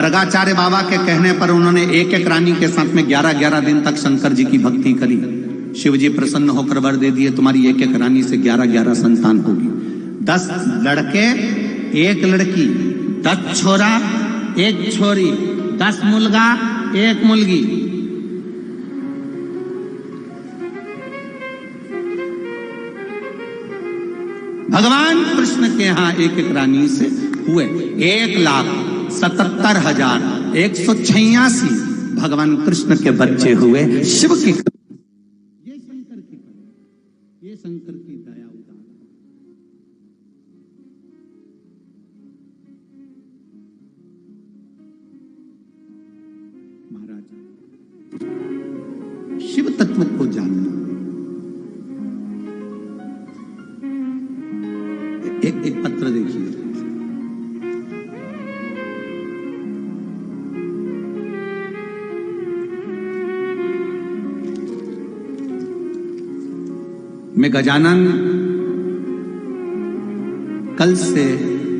गर्गाचार्य बाबा के कहने पर उन्होंने एक एक रानी के साथ में 11-11 दिन तक शंकर जी की भक्ति करी। शिव जी प्रसन्न होकर वर दे दिए, तुम्हारी एक एक रानी से 11-11 संतान होगी। 10 लड़के 1 लड़की, 10 छोरा 1 छोरी, 10 मुलगा 1 मुलगी। भगवान कृष्ण के यहां एक एक रानी से हुए 1,77,186 भगवान कृष्ण के बच्चे हुए। शिव की ये शंकर की दया उदार। महाराज शिव तत्व को जानना। एक पत्र देखिए, मैं गजानन, कल से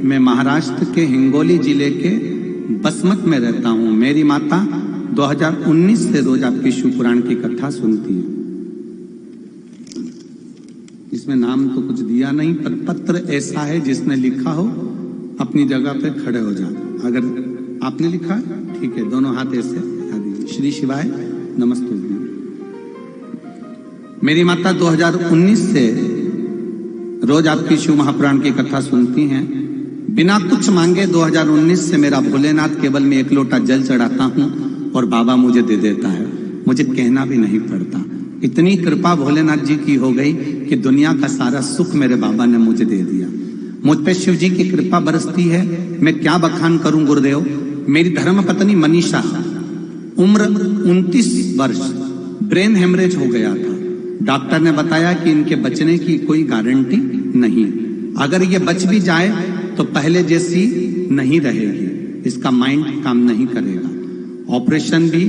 मैं महाराष्ट्र के हिंगोली जिले के बसमत में रहता हूं। मेरी माता 2019 से रोज आपकी शिव पुराण की कथा सुनती है। इसमें नाम तो कुछ दिया नहीं, पर पत्र ऐसा है जिसने लिखा हो अपनी जगह पे खड़े हो जाओ। अगर आपने लिखा ठीक है, दोनों हाथ ऐसे उठा दीजिए। श्री शिवाय नमस्ते। मेरी माता 2019 से रोज आपकी शिव महापुराण की कथा सुनती हैं। बिना कुछ मांगे 2019 से मेरा भोलेनाथ केवल में 1 लोटा जल चढ़ाता हूं और बाबा मुझे दे देता है। मुझे कहना भी नहीं पड़ता। इतनी कृपा भोलेनाथ जी की हो गई कि दुनिया का सारा सुख मेरे बाबा ने मुझे दे दिया। मुझ पे शिव जी की कृपा बरसती है। मैं क्या बखान करूं गुरुदेव। मेरी धर्म पत्नी मनीषा, उम्र 29 वर्ष, ब्रेन हेमरेज हो गया था। डॉक्टर ने बताया कि इनके बचने की कोई गारंटी नहीं। अगर ये बच भी जाए तो पहले जैसी नहीं रहेगी। इसका माइंड काम नहीं करेगा। ऑपरेशन भी,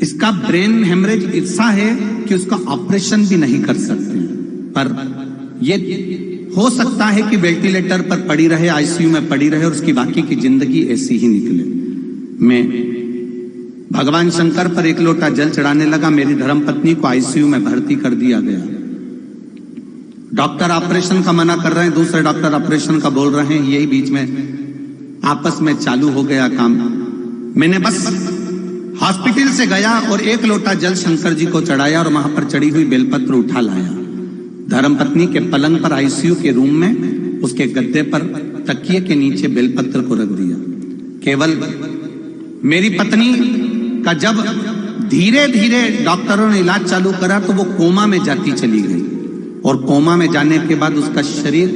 इसका ब्रेन हेमरेज ऐसा है कि उसका ऑपरेशन भी नहीं कर सकते। पर ये हो सकता है कि वेंटिलेटर पर पड़ी रहे, आईसीयू में पड़ी रहे और उसकी बाकी की जिंदगी ऐसी ही निकले। मैं भगवान शंकर पर 1 लोटा जल चढ़ाने लगा। मेरी धर्मपत्नी को आईसीयू में भर्ती कर दिया गया। डॉक्टर ऑपरेशन का मना कर रहे हैं, दूसरे डॉक्टर ऑपरेशन का बोल रहे हैं। यही बीच में आपस में चालू हो गया काम। मैंने बस हॉस्पिटल से गया और 1 लोटा जल शंकर जी को चढ़ाया और वहां पर चढ़ी हुई बेलपत्र उठा लाया। धर्मपत्नी के पलंग पर आईसीयू के रूम में उसके गद्दे पर तकिए के नीचे बेलपत्र को रख दिया। केवल मेरी पत्नी का जब धीरे धीरे डॉक्टरों ने इलाज चालू करा तो वो कोमा में जाती चली गई। और कोमा में जाने के बाद उसका शरीर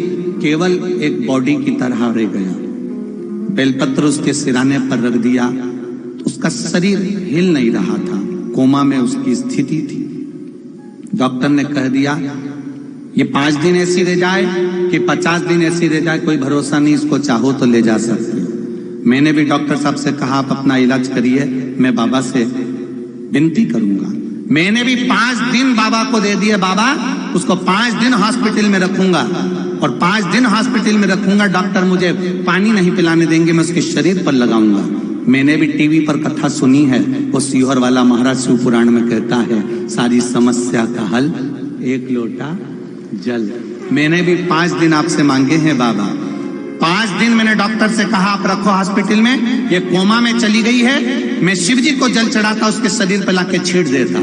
केवल एक बॉडी की तरह रह गया। बेलपत्र उसके सिराने पर रख दिया। उसका शरीर हिल नहीं रहा था। कोमा में उसकी स्थिति थी। डॉक्टर ने कह दिया ये 5 दिन ऐसी रह जाए कि 50 दिन ऐसी रह जाए, कोई भरोसा नहीं। इसको चाहो तो ले जा सकते हो। मैंने भी डॉक्टर साहब से कहा आप अपना इलाज करिए, मैं बाबा से विनती करूंगा। मैंने भी 5 दिन बाबा को दे दिए। बाबा उसको 5 दिन हॉस्पिटल में रखूंगा और 5 दिन हॉस्पिटल में रखूंगा। डॉक्टर मुझे पानी नहीं पिलाने देंगे, मैं उसके शरीर पर लगाऊंगा। मैंने भी टीवी पर कथा सुनी है। वो सीहोर वाला महाराज शिव पुराण में कहता है सारी समस्या का हल 1 लोटा जल। मैंने भी 5 दिन आपसे मांगे हैं बाबा। 5 दिन मैंने डॉक्टर से कहा आप रखो हॉस्पिटल में, ये कोमा में चली गई है। मैं शिव जी को जल चढ़ाता, उसके शरीर पर लाके छींट देता।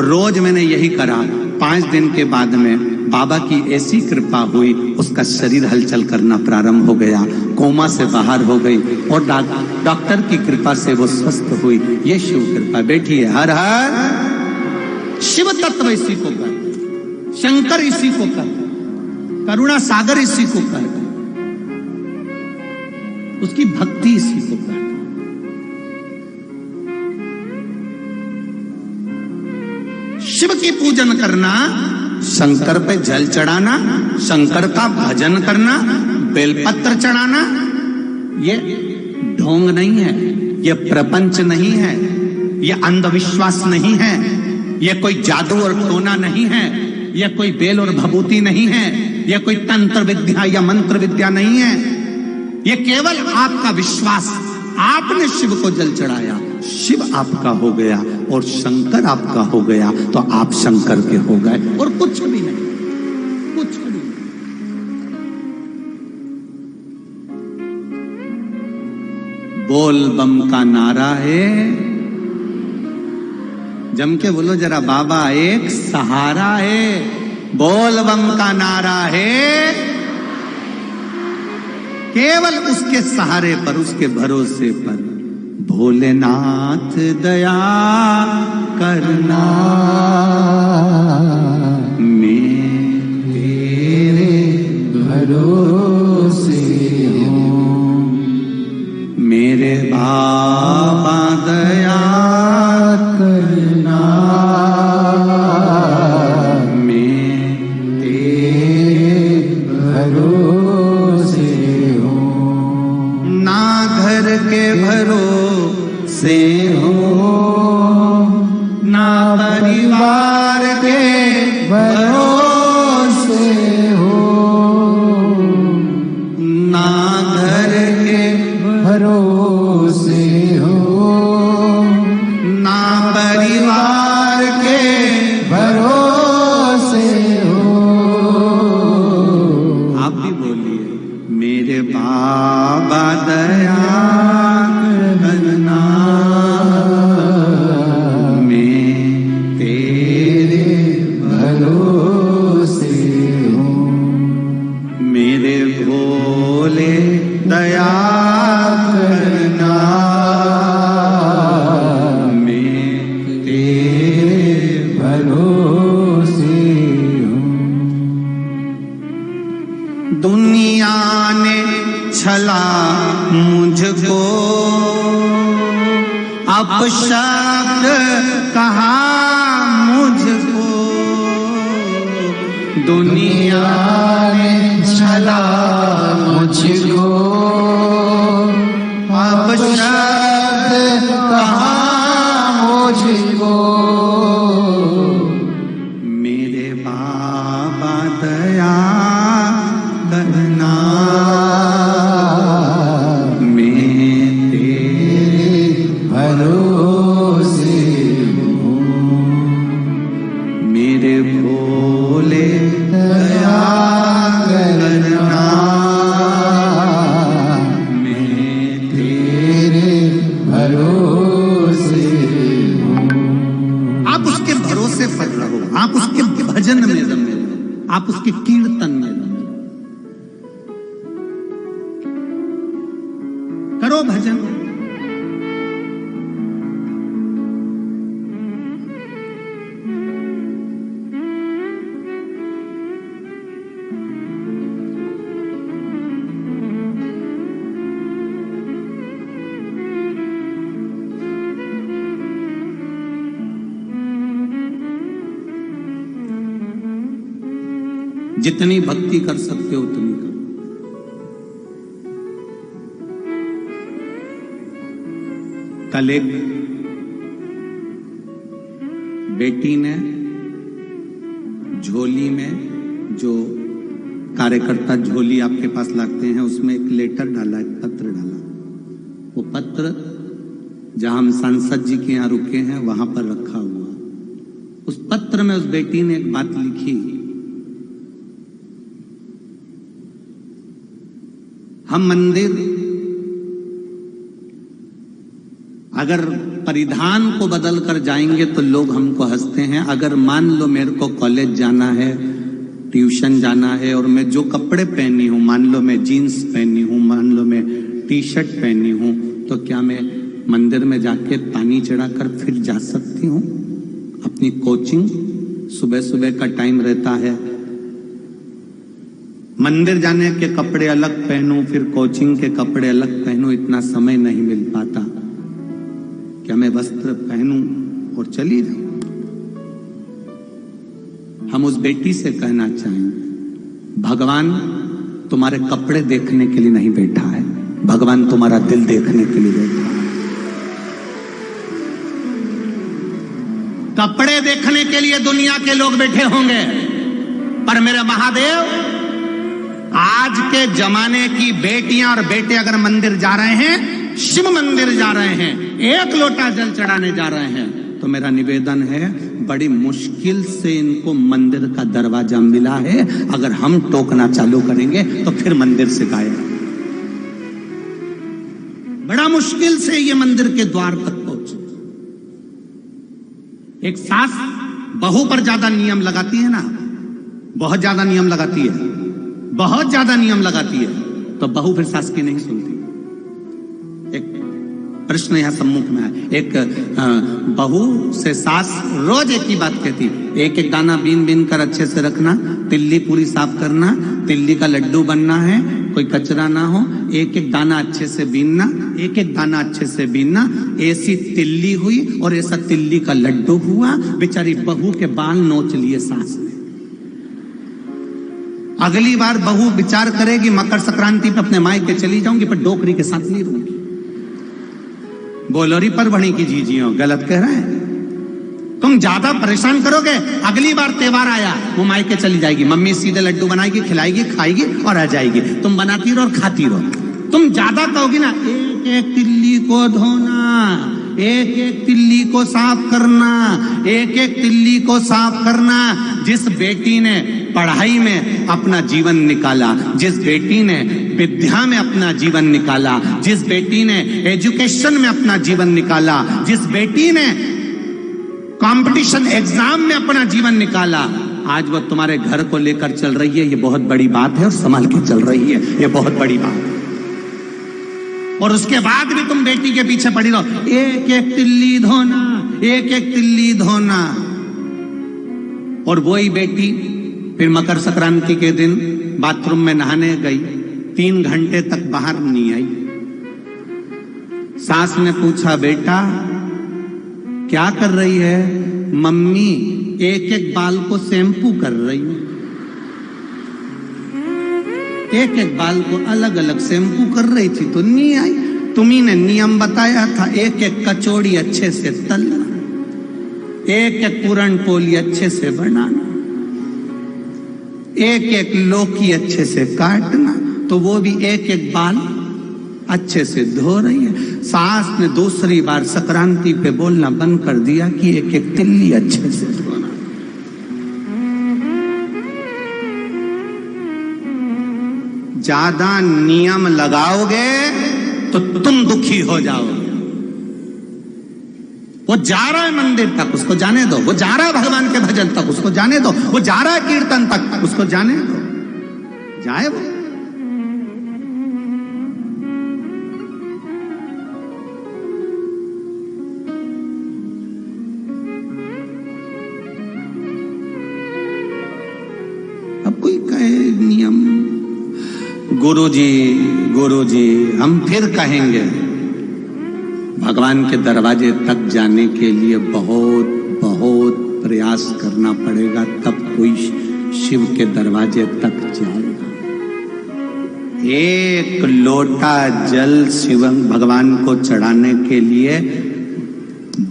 रोज मैंने यही करा। 5 दिन के बाद में बाबा की ऐसी कृपा हुई, उसका शरीर हलचल करना प्रारंभ हो गया। कोमा से बाहर हो गई और डॉक्टर की कृपा से वो स्वस्थ हुई। ये शिव कृपा। बैठिए। हर हर शिव तत्व इसी को कर, शंकर इसी को कर, करुणा सागर इसी को कर, उसकी भक्ति इसी को कर। शिव की पूजन करना, शंकर पे जल चढ़ाना, शंकर का भजन करना, बेलपत्र चढ़ाना, ये ढोंग नहीं है, ये प्रपंच नहीं है, ये अंधविश्वास नहीं है, ये कोई जादू और टोना नहीं है, ये कोई बेल और भभूति नहीं है, ये कोई तंत्र विद्या या मंत्र विद्या नहीं है। ये केवल आपका विश्वास, आपने शिव को जल चढ़ाया, शिव आपका हो गया और शंकर आपका हो गया, तो आप शंकर के हो गए और कुछ भी नहीं, कुछ भी नहीं। बोल बम का नारा है, जम के बोलो जरा, बाबा एक सहारा है। बोल बम का नारा है, केवल उसके सहारे पर, उसके भरोसे पर। भोलेनाथ दया करना, मैं तेरे भरोसे हूँ। मेरे बाबा दया करना, मैं तेरे भरोसे हूँ। ना घर के भरोसे हो, ना परिवार के भरोसे हो, ना घर के भरोसे हो, ना परिवार के भरोसे हो। आप भी बोलिए, मेरे बाबा दया करना, मैं तेरे भरोसे हूँ। मेरे भोले दया करना, मैं तेरे भरोसे हूँ। दुनिया ने छला मुझको, अपशब्द कहा मुझको। दुनिया ने छला मुझको, अपशब्द कहा मुझको। मेरे बाबा दया करना, मैं तेरे भरोसे हूँ। मेरे भोले दया करना, मैं तेरे भरोसे हूँ। आप उसके भरोसे पर रहो, आप उसके भजन में रहो, आप उसके कीर्तन में रहो। करो भजन। जितनी भक्ति कर सकते हो उतनी करो। कल एक बेटी ने झोली में, जो कार्यकर्ता झोली आपके पास लाते हैं, उसमें एक लेटर डाला, एक पत्र डाला। वो पत्र जहां हम सांसद जी के यहाँ रुके हैं वहां पर रखा हुआ। उस पत्र में उस बेटी ने एक बात लिखी, हम मंदिर अगर परिधान को बदल कर जाएंगे तो लोग हमको हंसते हैं। अगर मान लो मेरे को कॉलेज जाना है, ट्यूशन जाना है, और मैं जो कपड़े पहनी हूं, मान लो मैं जीन्स पहनी हूं, मान लो मैं टी शर्ट पहनी हूं, तो क्या मैं मंदिर में जाके पानी चढ़ाकर फिर जा सकती हूं? अपनी कोचिंग सुबह सुबह का टाइम रहता है, मंदिर जाने के कपड़े अलग पहनूं, फिर कोचिंग के कपड़े अलग पहनूं, इतना समय नहीं मिल पाता। क्या मैं वस्त्र पहनूं और चली जाऊं? हम उस बेटी से कहना चाहेंगे, भगवान तुम्हारे कपड़े देखने के लिए नहीं बैठा है, भगवान तुम्हारा दिल देखने के लिए बैठा है। कपड़े देखने के लिए दुनिया के लोग बैठे होंगे, पर मेरे महादेव, आज के जमाने की बेटियां और बेटे अगर मंदिर जा रहे हैं शिव मंदिर जा रहे हैं, 1 लोटा जल चढ़ाने जा रहे हैं, तो मेरा निवेदन है, बड़ी मुश्किल से इनको मंदिर का दरवाजा मिला है। अगर हम टोकना चालू करेंगे तो फिर मंदिर से गायब। बड़ा मुश्किल से ये मंदिर के द्वार तक पहुंचे। एक सास बहू पर ज्यादा नियम लगाती है ना, बहुत ज्यादा नियम लगाती है, बहुत ज्यादा नियम लगाती है, तो बहू फिर सास की नहीं सुनती। एक प्रश्न यहां सम्मुख में है, एक बहू से सास रोज एक ही बात कहती, एक एक दाना बीन बीन कर अच्छे से रखना, तिल्ली पूरी साफ करना, तिल्ली का लड्डू बनना है, कोई कचरा ना हो, एक एक दाना अच्छे से बीनना, एक एक दाना अच्छे से बीनना। ऐसी तिल्ली हुई और ऐसा तिल्ली का लड्डू हुआ, बेचारी बहू के बाल नोच लिए सास ने। अगली बार बहू विचार करेगी, मकर संक्रांति पे अपने मायके चली जाऊंगी, पर डोकरी के साथ नहीं रहूंगी। बोलोरी पर बनी की जीजियो, गलत कह रहे हैं। तुम ज्यादा परेशान करोगे, अगली बार त्योहार आया वो मायके चली जाएगी, मम्मी सीधे लड्डू बनाएगी, खिलाएगी, खाएगी और आ जाएगी। तुम बनाती रहो और खाती रहो। तुम ज्यादा कहोगी ना, एक एक तिल्ली को धोना, एक एक तिल्ली को साफ करना, एक एक तिल्ली को साफ करना। जिस बेटी ने पढ़ाई में अपना जीवन निकाला, जिस बेटी ने विद्या में अपना जीवन निकाला, जिस बेटी ने एजुकेशन में अपना जीवन निकाला, जिस बेटी ने कंपटीशन एग्जाम में अपना जीवन निकाला, आज वो तुम्हारे घर को लेकर चल रही है, ये बहुत बड़ी बात है, और संभाल के चल रही है, ये बहुत बड़ी बात है। और उसके बाद भी तुम बेटी के पीछे पड़ी रहो, एक एक तिल्ली धोना, एक एक तिल्ली धोना। और वही बेटी फिर मकर संक्रांति के दिन बाथरूम में नहाने गई, 3 घंटे तक बाहर नहीं आई। सास ने पूछा, बेटा क्या कर रही है? मम्मी एक एक बाल को शैम्पू कर रही हूं, एक एक बाल को अलग अलग शैम्पू कर रही थी तो नहीं आई। तुम्ही ने नियम बताया था, एक एक कचौड़ी अच्छे से तलना, एक एक पूरन पोली अच्छे से बनाना, एक एक लौकी अच्छे से काटना, तो वो भी एक एक बाल अच्छे से धो रही है। सास ने दूसरी बार संक्रांति पे बोलना बंद कर दिया कि एक एक तिल्ली अच्छे से धोना। ज्यादा नियम लगाओगे तो तुम दुखी हो जाओगे। वो जा रहा है मंदिर तक, उसको जाने दो। वो जा रहा है भगवान के भजन तक, उसको जाने दो। वो जा रहा है कीर्तन तक, उसको जाने दो, जाए वो। अब कोई कहे नियम, गुरुजी हम फिर कहेंगे, भगवान के दरवाजे तक जाने के लिए बहुत बहुत प्रयास करना पड़ेगा, तब कोई शिव के दरवाजे तक जाएगा। एक लोटा जल शिव भगवान को चढ़ाने के लिए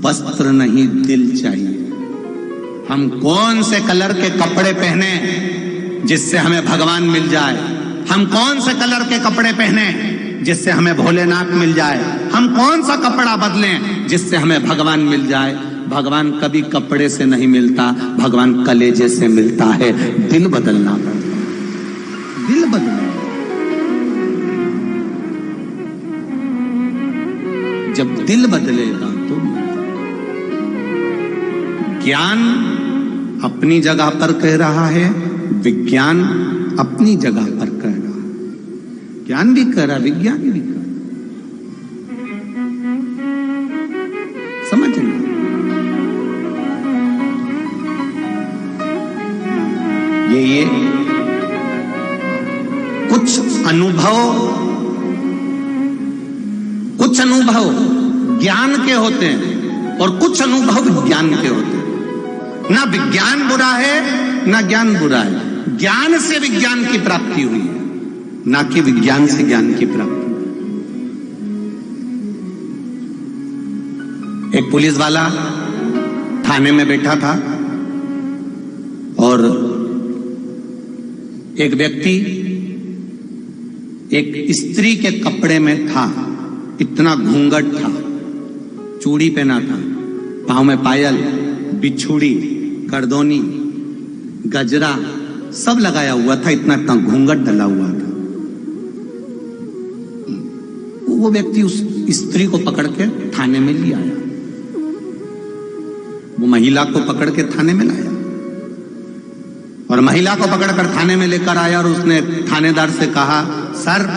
वस्त्र नहीं, दिल चाहिए। हम कौन से कलर के कपड़े पहने जिससे हमें भगवान मिल जाए? हम कौन से कलर के कपड़े पहने जिससे हमें भोलेनाथ मिल जाए? हम कौन सा कपड़ा बदलें जिससे हमें भगवान मिल जाए? भगवान कभी कपड़े से नहीं मिलता, भगवान कलेजे से मिलता है। दिल बदलना पड़ता है, दिल बदलना। जब दिल बदलेगा तो ज्ञान अपनी जगह पर कह रहा है, विज्ञान अपनी जगह पर कह रहा है। ज्ञान भी कह रहा, विज्ञान भी कह रहा। समझ लो, ये कुछ अनुभव ज्ञान के होते हैं और कुछ अनुभव विज्ञान के होते हैं। ना विज्ञान बुरा है ना ज्ञान बुरा है, ज्ञान से विज्ञान की प्राप्ति हुई है, ना कि विज्ञान से ज्ञान की प्राप्ति। एक पुलिस वाला थाने में बैठा था और एक व्यक्ति एक स्त्री के कपड़े में था इतना घूंघट था, चूड़ी पहना था, पाँव में पायल, बिछुड़ी, करदोनी, गजरा सब लगाया हुआ था, इतना इतना घूंघट डला हुआ था। वो व्यक्ति उस स्त्री को पकड़ के थाने में ले आया, वो महिला को पकड़ के थाने में लाया और महिला को पकड़कर थाने में लेकर आया और उसने थानेदार से कहा, सर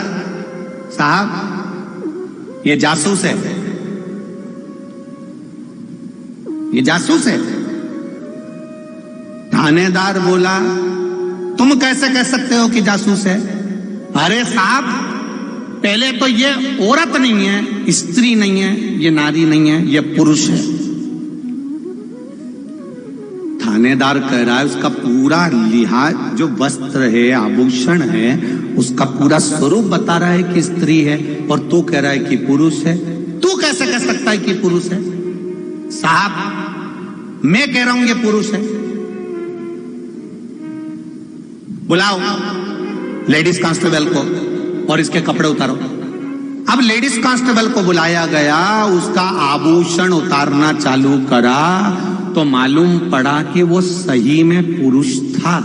साहब ये जासूस है, ये जासूस है। थानेदार बोला, तुम कैसे कह सकते हो कि जासूस है? अरे साहब, पहले तो ये औरत नहीं है, स्त्री नहीं है, ये नारी नहीं है, ये पुरुष है। थानेदार कह रहा है उसका पूरा लिहाज, जो वस्त्र है, आभूषण है, उसका पूरा स्वरूप बता रहा है कि स्त्री है, और तू कह रहा है कि पुरुष है। तू कैसे कह सकता है कि पुरुष है? साहब मैं कह रहा हूं ये पुरुष है। बुलाओ लेडीज कांस्टेबल को और इसके कपड़े उतारो। अब लेडीज कांस्टेबल को बुलाया गया, उसका आभूषण उतारना चालू करा तो मालूम पड़ा कि वो सही में पुरुष था।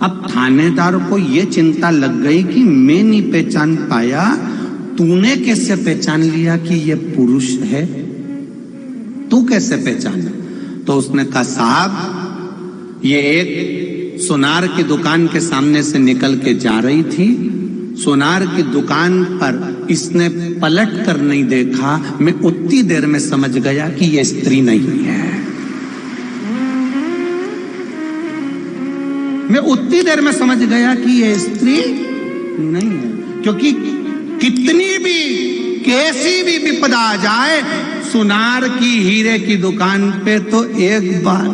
अब थानेदार को यह चिंता लग गई कि मैं नहीं पहचान पाया, तूने कैसे पहचान लिया कि यह पुरुष है? तू कैसे पहचाना? तो उसने कहा, साहब ये एक सोनार की दुकान के सामने से निकल के जा रही थी, सोनार की दुकान पर इसने पलट कर नहीं देखा, मैं उतनी देर में समझ गया कि यह स्त्री नहीं है। मैं उतनी देर में समझ गया कि यह स्त्री नहीं है, क्योंकि कितनी भी कैसी भी विपदा आ जाए, सोनार की हीरे की दुकान पे तो एक बार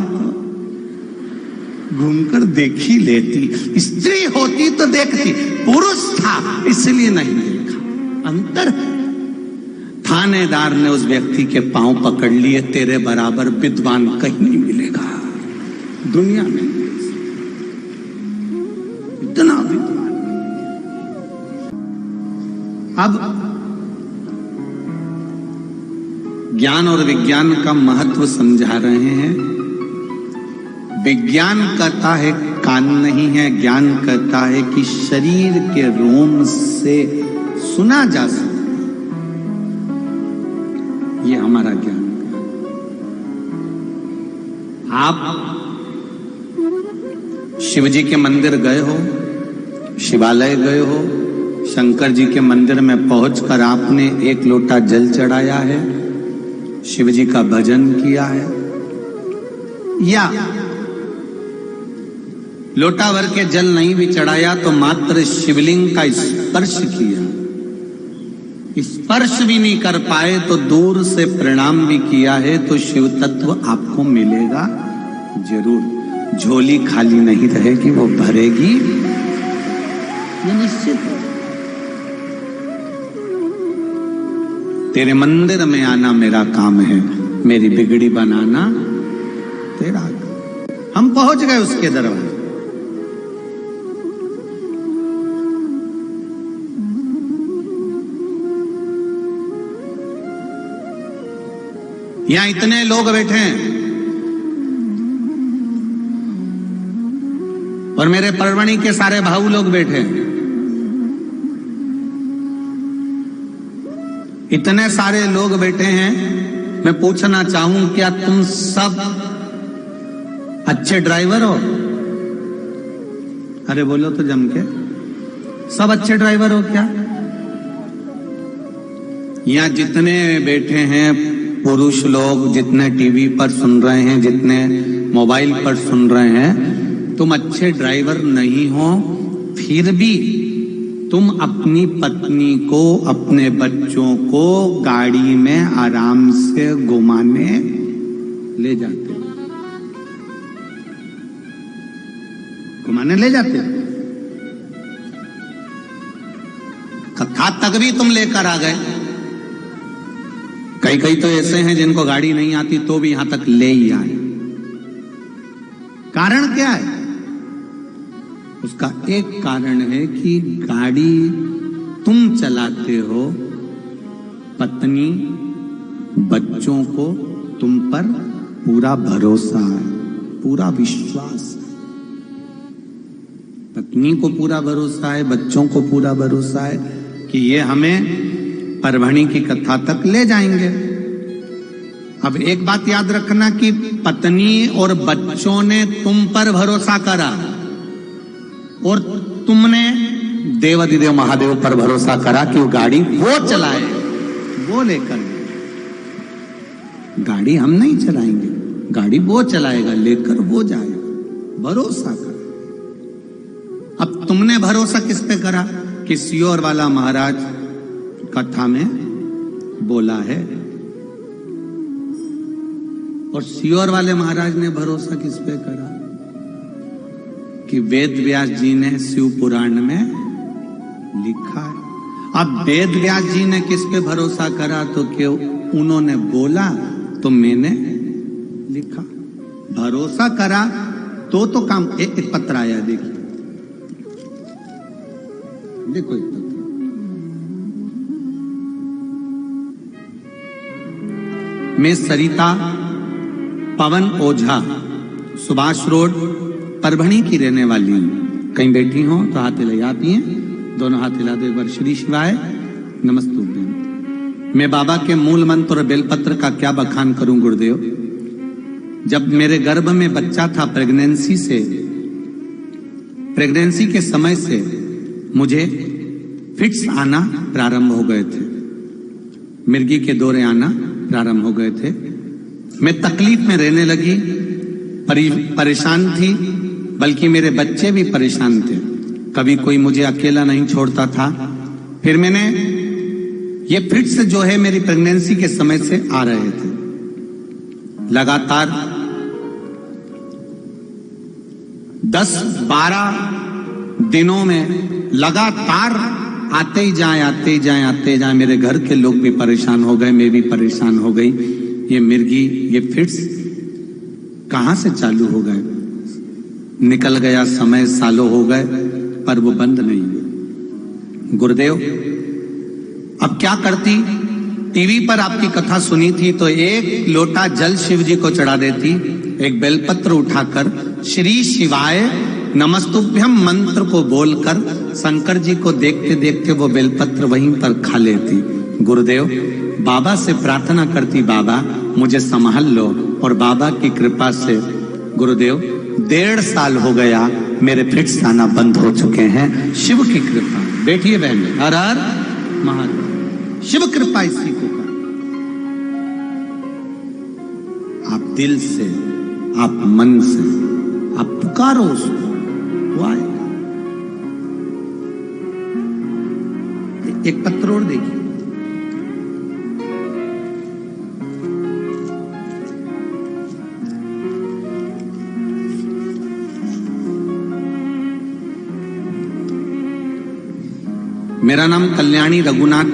घूमकर देख ही लेती। स्त्री होती तो देखती, पुरुष था इसलिए नहीं देखा। अंतर। थानेदार ने उस व्यक्ति के पांव पकड़ लिए, तेरे बराबर विद्वान कहीं नहीं मिलेगा दुनिया में, इतना विद्वान। अब ज्ञान और विज्ञान का महत्व समझा रहे हैं। विज्ञान कहता है कान नहीं है, ज्ञान कहता है कि शरीर के रोम से सुना जा सकता। ये हमारा ज्ञान। आप शिव जी के मंदिर गए हो, शिवालय गए हो, शंकर जी के मंदिर में पहुंचकर आपने एक लोटा जल चढ़ाया है, शिव जी का भजन किया है, या लोटा भर के जल नहीं भी चढ़ाया तो मात्र शिवलिंग का स्पर्श किया, स्पर्श भी नहीं कर पाए तो दूर से प्रणाम भी किया है, तो शिव तत्व आपको मिलेगा जरूर। झोली खाली नहीं रहेगी, वो भरेगी, ये निश्चित है। तेरे मंदिर में आना मेरा काम है, मेरी बिगड़ी बनाना तेरा काम। हम पहुंच गए उसके दरबार। यहां इतने लोग बैठे हैं और मेरे परवणी के सारे भाऊ लोग बैठे हैं, इतने सारे लोग बैठे हैं। मैं पूछना चाहूं, क्या तुम सब अच्छे ड्राइवर हो? अरे बोलो तो जम के, सब अच्छे ड्राइवर हो क्या? यहां जितने बैठे हैं पुरुष लोग, जितने टीवी पर सुन रहे हैं, जितने मोबाइल पर सुन रहे हैं, तुम अच्छे ड्राइवर नहीं हो, फिर भी तुम अपनी पत्नी को, अपने बच्चों को गाड़ी में आराम से घुमाने ले जाते हो, घुमाने ले जाते हो। कथा तक भी तुम लेकर आ गए। कई कई तो ऐसे हैं जिनको गाड़ी नहीं आती तो भी यहां तक ले ही आए। कारण क्या है? उसका एक कारण है कि गाड़ी तुम चलाते हो, पत्नी बच्चों को तुम पर पूरा भरोसा है, पूरा विश्वास है। पत्नी को पूरा भरोसा है, बच्चों को पूरा भरोसा है कि ये हमें परभणी की कथा तक ले जाएंगे। अब एक बात याद रखना कि पत्नी और बच्चों ने तुम पर भरोसा करा और तुमने देवाधिदेव महादेव पर भरोसा करा कि वो गाड़ी वो चलाए, वो लेकर। गाड़ी हम नहीं चलाएंगे, गाड़ी वो चलाएगा, लेकर वो जाएगा। भरोसा करा। अब तुमने भरोसा किस पे करा कि सियोर वाला महाराज कथा में बोला है, और सियोर वाले महाराज ने भरोसा किस पे करा कि वेद व्यास जी ने शिव पुराण में लिखा है। अब वेद व्यास जी ने किस पे भरोसा करा तो कि उन्होंने बोला तो मैंने लिखा। भरोसा करा तो काम। एक पत्र आया, देखिए, देखो एक पत्र। मैं सरिता पवन ओझा, सुभाष रोड, परभणी की रहने वाली हूं। कहीं बैठी हो तो हाथ हिलाई आती हैं, दोनों हाथ हिला दो एक बार। श्री शिवाय नमस्तुभ्यं। मैं बाबा के मूल मंत्र और बेलपत्र का क्या बखान करूं गुरुदेव। जब मेरे गर्भ में बच्चा था, प्रेगनेंसी के समय से मुझे फिट्स आना प्रारंभ हो गए थे, मिर्गी के दौरे आना प्रारंभ हो गए थे। मैं तकलीफ में रहने लगी, परेशान थी, बल्कि मेरे बच्चे भी परेशान थे। कभी कोई मुझे अकेला नहीं छोड़ता था। फिर मैंने ये फिट्स जो है मेरी प्रेगनेंसी के समय से आ रहे थे, लगातार 10-12 दिनों में लगातार आते ही जाए। मेरे घर के लोग भी परेशान हो गए, मैं भी परेशान हो गई। ये मिर्गी, ये फिट्स कहां से चालू हो गए? निकल गया समय, सालों हो गए, पर वो बंद नहीं हुए। गुरुदेव, अब क्या करती? टीवी पर आपकी कथा सुनी थी तो एक लोटा जल शिव जी को चढ़ा देती, एक बेलपत्र उठाकर श्री शिवाय नमस्तुभ्यम मंत्र को बोलकर शंकर जी को देखते देखते वो बेलपत्र वहीं पर खा लेती। गुरुदेव, बाबा से प्रार्थना करती, बाबा मुझे संभाल लो, और बाबा की कृपा से गुरुदेव 1.5 साल हो गया, मेरे फिट्स आना बंद हो चुके हैं। शिव की कृपा। बैठिए बहन, हर हर महादेव। शिव कृपा इसी को कर। आप दिल से, आप मन से, आप पुकारो उसको, वो आएगा। एक पत्र और देखिए। मेरा नाम कल्याणी रघुनाथ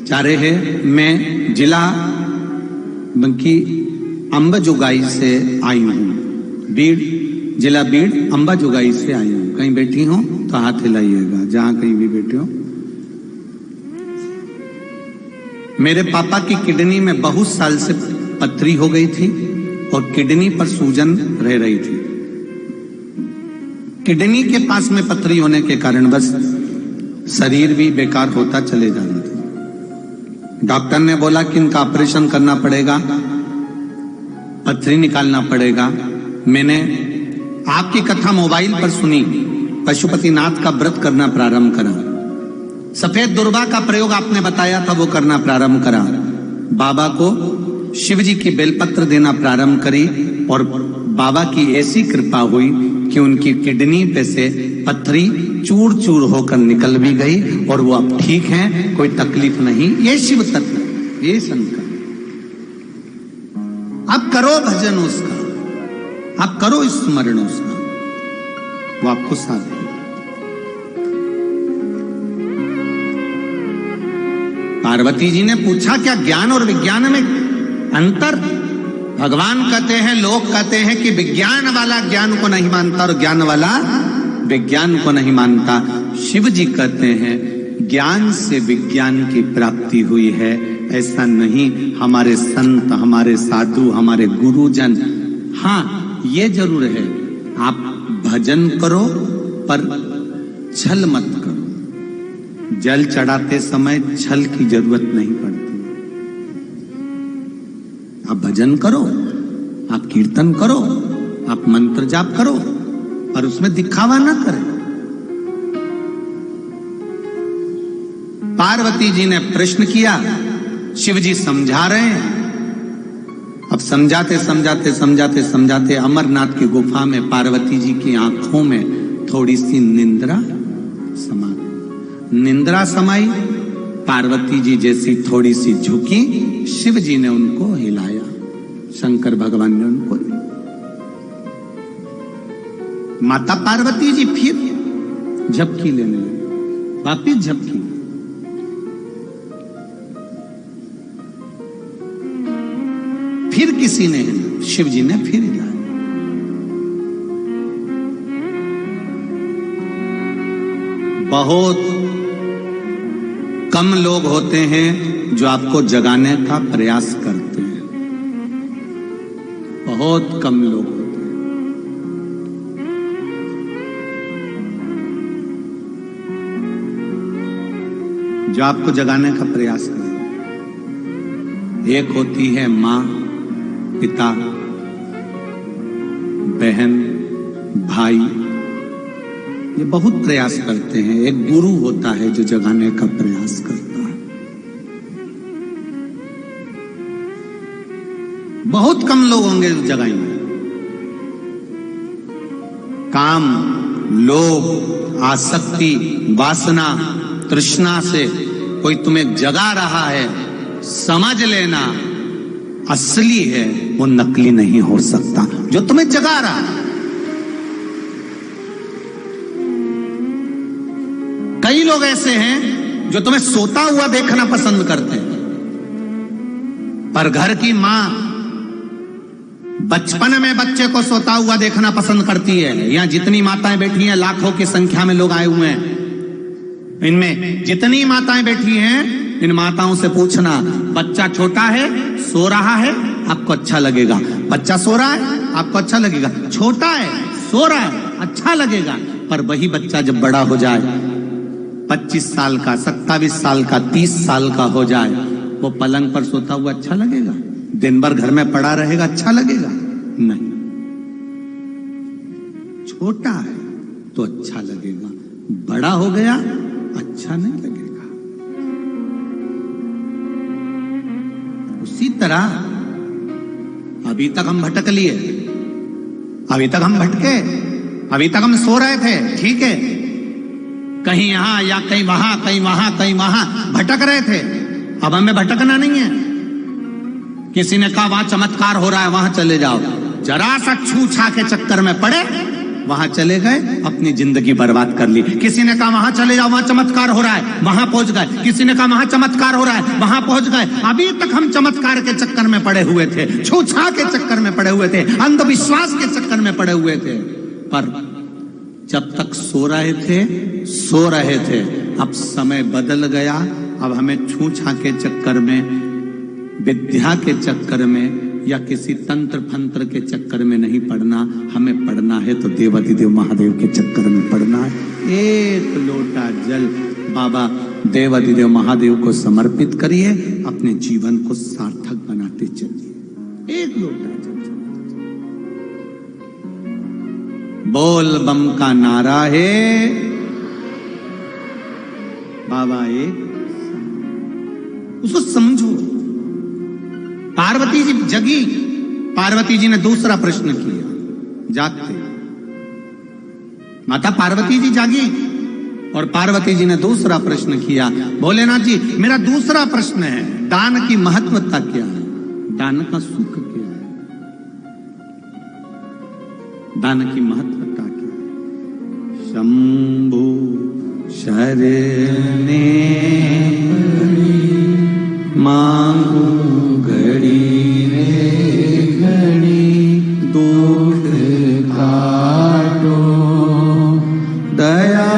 चारे है। मैं जिला बंकी अंबाजोगाई से आई हूँ। बीड़, जिला बीड़ अंबाजोगाई से आई हूँ। कहीं बैठी हो तो हाथ हिलाइएगा, जहां कहीं भी बैठे हो। मेरे पापा की किडनी में बहुत साल से पथरी हो गई थी और किडनी पर सूजन रह रही थी। किडनी के पास में पथरी होने के कारण बस शरीर भी बेकार होता चले जा रहा था। डॉक्टर ने बोला कि इनका ऑपरेशन करना पड़ेगा, पथरी निकालना पड़ेगा। मैंने आपकी कथा मोबाइल पर सुनी, पशुपतिनाथ का व्रत करना प्रारंभ करा, सफेद दुर्वा का प्रयोग आपने बताया था वो करना प्रारंभ करा, बाबा को शिव जी की बेलपत्र देना प्रारंभ करी, और बाबा की ऐसी कृपा हुई कि उनकी किडनी पे से पथरी चूर चूर होकर निकल भी गई और वो अब ठीक हैं, कोई तकलीफ नहीं। ये शिव तत्व, ये शंकर। आप करो भजन उसका, आप करो स्मरण उसका, वो आपको साथ देगा। पार्वती जी ने पूछा क्या ज्ञान और विज्ञान में अंतर? भगवान कहते हैं, लोग कहते हैं कि विज्ञान वाला ज्ञान को नहीं मानता और ज्ञान वाला विज्ञान को नहीं मानता। शिव जी कहते हैं ज्ञान से विज्ञान की प्राप्ति हुई है, ऐसा नहीं। हमारे संत, हमारे साधु, हमारे गुरुजन, हाँ ये जरूर है, आप भजन करो पर छल मत करो। जल चढ़ाते समय छल की जरूरत नहीं पड़ती। आप भजन करो, आप कीर्तन करो, आप मंत्र जाप करो, पर उसमें दिखावा ना करें। पार्वती जी ने प्रश्न किया, शिव जी समझा रहे हैं। अब समझाते समझाते समझाते समझाते अमरनाथ की गुफा में पार्वती जी की आंखों में थोड़ी सी निंद्रा समा गई। निंद्रा समाई, पार्वती जी जैसी थोड़ी सी झुकी, शिव जी ने उनको हिलाया, शंकर भगवान ने उनको हिलाया। माता पार्वती जी फिर झपकी लेने लगी, वापिस झपकी। फिर किसी ने हिला, शिव जी ने फिर हिलाया। बहुत कम लोग होते हैं जो आपको जगाने का प्रयास करते हैं, बहुत कम लोग होते हैं। जो आपको जगाने का प्रयास करें। एक होती है मां, पिता, बहन, भाई, ये बहुत प्रयास करते हैं। एक गुरु होता है जो जगाने का प्रयास करता है। बहुत कम लोग होंगे जो जगाएंगे। काम, लोभ, आसक्ति, वासना, तृष्णा से कोई तुम्हें जगा रहा है, समझ लेना असली है, वो नकली नहीं हो सकता। जो तुम्हें जगा रहा है, कई लोग ऐसे हैं जो तुम्हें सोता हुआ देखना पसंद करते हैं, पर घर की मां बचपन में बच्चे को सोता हुआ देखना पसंद करती है। यहां जितनी माताएं बैठी हैं, लाखों की संख्या में लोग आए हुए हैं, इनमें जितनी माताएं बैठी हैं, इन माताओं से पूछना, बच्चा छोटा है, सो रहा है, आपको अच्छा लगेगा। बच्चा सो रहा है, आपको अच्छा लगेगा। छोटा है, सो रहा है, अच्छा लगेगा। पर वही बच्चा जब बड़ा हो जाए, 25 साल का, 27 साल का, 30 साल का हो जाए, वो पलंग पर सोता हुआ अच्छा लगेगा? दिन भर घर में पड़ा रहेगा, अच्छा लगेगा? नहीं। छोटा है तो अच्छा लगेगा, बड़ा हो गया अच्छा नहीं लगेगा। उसी तरह अभी तक हम भटक लिए, अभी तक हम भटके, अभी तक हम सो रहे थे, ठीक है, कहीं यहां या कहीं वहां, कहीं वहां, कहीं वहां भटक रहे थे। अब हमें भटकना नहीं है। किसी ने कहा वहां चमत्कार हो रहा है, वहां चले जाओ। जरा सा छू छा के चक्कर में पड़े, वहां चले गए, अपनी जिंदगी बर्बाद कर ली। किसी ने कहा वहां चले जाओ, वहां चमत्कार हो रहा है, वहां पहुंच गए। किसी ने कहा वहां चमत्कार हो रहा है, वहां पहुंच गए। अभी तक हम चमत्कार के चक्कर में पड़े हुए थे, छू छा के चक्कर में पड़े हुए थे, अंधविश्वास के चक्कर में पड़े हुए थे। पर जब तक सो रहे थे, अब समय बदल गया। अब हमें छू छा के चक्कर में, विद्या के चक्कर में, या किसी तंत्र फंत्र के चक्कर में नहीं पड़ना। हमें पढ़ना है तो देवाधिदेव महादेव के चक्कर में पढ़ना है। एक लोटा जल बाबा देवाधिदेव महादेव को समर्पित करिए, अपने जीवन को सार्थक बनाते चलिए। एक लोटा जल। बोल बम का नारा है बाबा, एक उसको समझो। पार्वती जी जगी, पार्वती जी ने दूसरा प्रश्न किया जागते। माता पार्वती जी जागी और पार्वती जी ने दूसरा प्रश्न किया, भोलेनाथ जी मेरा दूसरा प्रश्न है, दान की महत्वता क्या है, दान का सुख क्या है, दान की महत्वता क्या है। शंभु शरणे मांगू घड़ी रे घड़ी, दुख काटो दया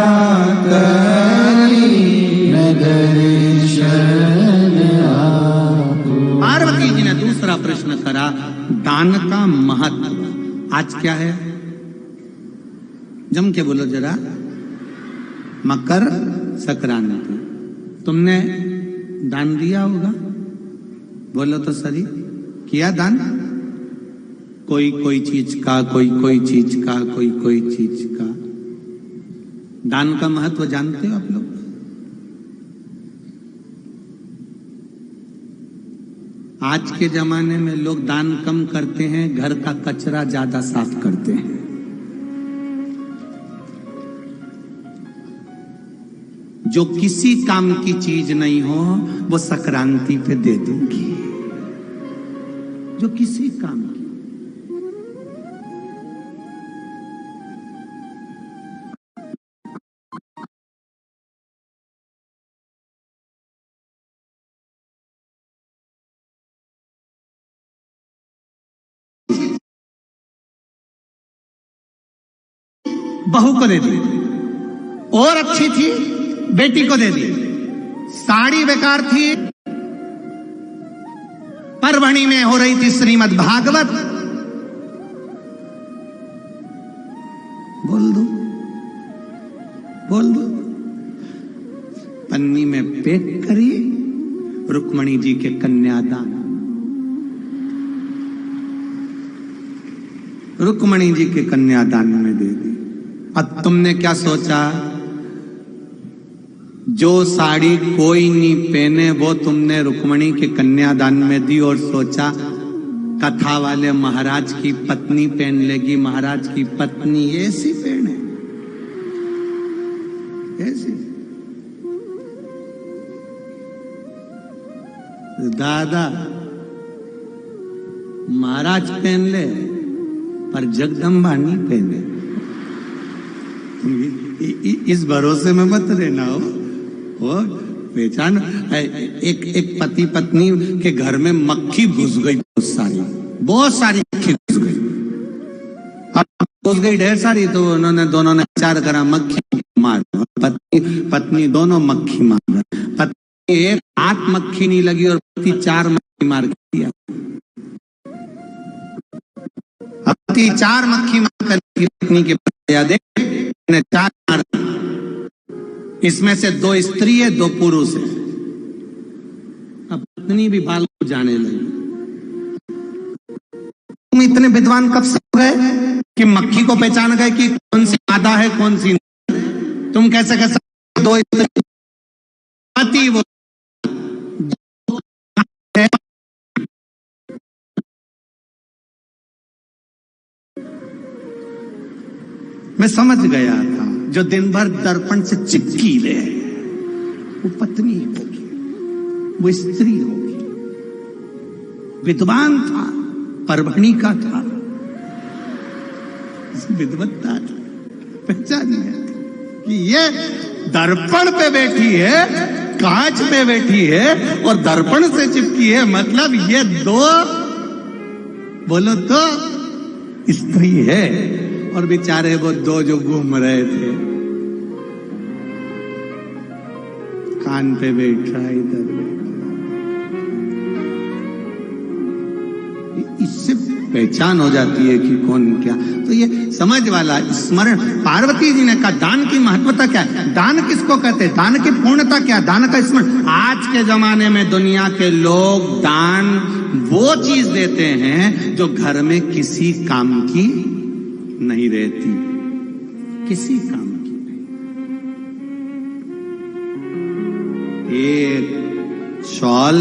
करी प्रश्न करा, दान का महत्व आज क्या है? जम के बोलो जरा। मकर संक्रांति। तुमने दान दिया होगा, बोलो तो सही। किया दान? कोई कोई चीज का, कोई कोई चीज का, कोई कोई चीज का। दान का महत्व जानते हो आप लोग? आज के जमाने में लोग दान कम करते हैं, घर का कचरा ज्यादा साफ करते हैं। जो किसी काम की चीज नहीं हो वो संक्रांति पे दे दूंगी, जो किसी काम की। बहू को दे दी, और अच्छी थी बेटी को दे दी। साड़ी बेकार थी, परभणी में हो रही थी श्रीमद् भागवत, बोल दो बोल दो। पन्नी में पैक करी, रुक्मणी जी के कन्यादान। रुक्मणी जी के कन्यादान में दे दी। अब तुमने क्या सोचा? जो साड़ी कोई नहीं पहने वो तुमने रुक्मणी के कन्यादान में दी, और सोचा कथा वाले महाराज की पत्नी पहन लेगी। महाराज की पत्नी ऐसी पहने, ऐसी। दादा महाराज पहन ले पर जगदम्बा नहीं पहने। इस भरोसे में मत रहना हो। वो पहचान, एक पति पत्नी के घर में मक्खी घुस गई, बहुत सारी मक्खी घुस गई। अब घुस गई ढेर सारी, तो उन्होंने दोनों ने विचार करा मक्खी मार। पत्नी दोनों मक्खी मार। पत्नी एक हाथ मक्खी नहीं लगी और पति 4 मक्खी मार दिया। पति 4 मक्खी मार कर पत्नी के देख 4 मार। इसमें से 2 स्त्री है, 2 पुरुष है। अब पत्नी भी बाल को जाने लगी। तुम इतने विद्वान कब से हो गए कि मक्खी को पहचान गए कि कौन सी मादा है कौन सी नहीं? तुम कैसे कह सकते 2 स्त्री पति वो मैं समझ गया था। जो दिन भर दर्पण से चिपकी रहे वो पत्नी होगी, वो स्त्री होगी। विद्वान था, परभणी का था, विद्वत्ता था, पहचान गया कि ये दर्पण पे बैठी है, कांच पे बैठी है और दर्पण से चिपकी है, मतलब ये 2 बोलो तो स्त्री है। और बेचारे वो 2 जो घूम रहे थे, कान पे बैठ रहा, इधर बैठ रहा। इससे पहचान हो जाती है कि कौन क्या। तो ये समझ वाला स्मरण। पार्वती जी ने कहा दान की महत्वता क्या है, दान किसको कहते हैं, दान की पूर्णता क्या, दान का स्मरण। आज के जमाने में दुनिया के लोग दान वो चीज देते हैं जो घर में किसी काम की नहीं रहती, किसी काम की नहीं। एक शॉल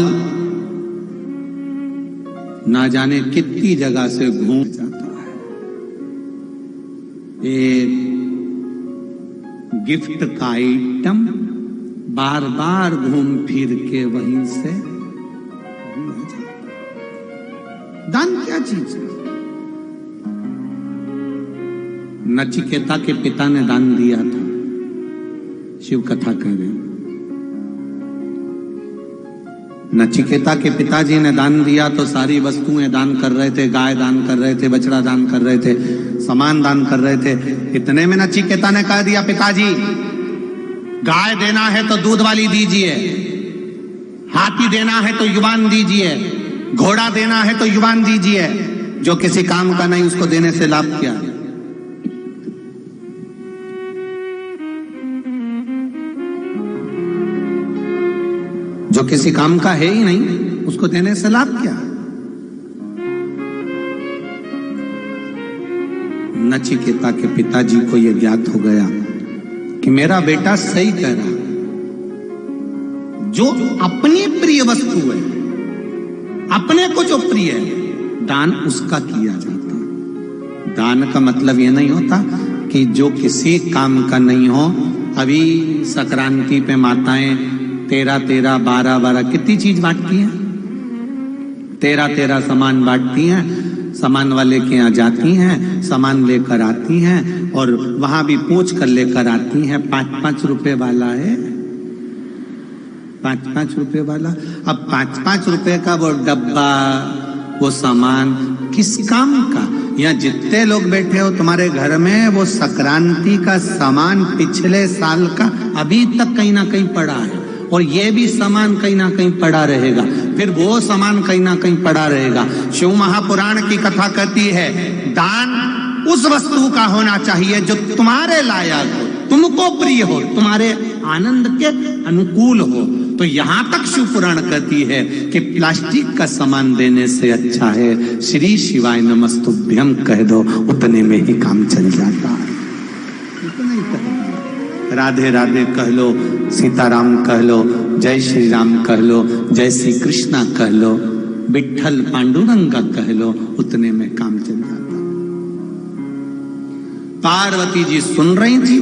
ना जाने कितनी जगह से घूम जाता है, एक गिफ्ट का आइटम बार बार घूम फिर के वहीं से जाता है। दान क्या चीज है? नचिकेता के पिता ने दान दिया था, शिव कथा कह रहे। नचिकेता के पिताजी ने दान दिया तो सारी वस्तुएं दान कर रहे थे, गाय दान कर रहे थे, बछड़ा दान कर रहे थे, सामान दान कर रहे थे। इतने में नचिकेता ने कह दिया पिताजी गाय देना है तो दूध वाली दीजिए, हाथी देना है तो युवान दीजिए, घोड़ा देना है तो युवान दीजिए, जो किसी काम का नहीं उसको देने से लाभ क्या। जो किसी काम का है ही नहीं उसको देने से लाभ क्या। नचिकेता के पिताजी को यह ज्ञात हो गया कि मेरा बेटा सही कह रहा, जो अपनी प्रिय वस्तु है, अपने को जो प्रिय है, दान उसका किया जाता है। दान का मतलब यह नहीं होता कि जो किसी काम का नहीं हो। अभी संक्रांति पे माताएं 13-13, 12-12 कितनी चीज बांटती हैं, 13-13 सामान बांटती हैं। सामान वाले के यहाँ जाती हैं, सामान लेकर आती हैं और वहां भी पूछ कर लेकर आती हैं। 5-5 रुपए वाला है, 5-5 रुपए वाला। अब 5-5 रुपए का वो डब्बा, वो सामान किस काम का। यहाँ जितने लोग बैठे हो तुम्हारे घर में, वो संक्रांति का सामान पिछले साल का अभी तक कहीं ना कहीं पड़ा है, और ये भी सामान कहीं ना कहीं पड़ा रहेगा, फिर वो सामान कहीं ना कहीं पड़ा रहेगा। शिव महापुराण की कथा कहती है, दान उस वस्तु का होना चाहिए जो तुम्हारे लायक हो, तुमको प्रिय हो, तुम्हारे आनंद के अनुकूल हो। तो यहां तक शिव पुराण कहती है कि प्लास्टिक का सामान देने से अच्छा है श्री शिवाय नमस्तुभ्यम कह दो, उतने में ही काम चल जाता है। राधे राधे कह लो, सीताराम कह लो, जय श्री राम कह लो, जय श्री कृष्णा कह लो, विठल पांडुरंगा कह लो, उतने में काम चल जाता। पार्वती जी सुन रही थी,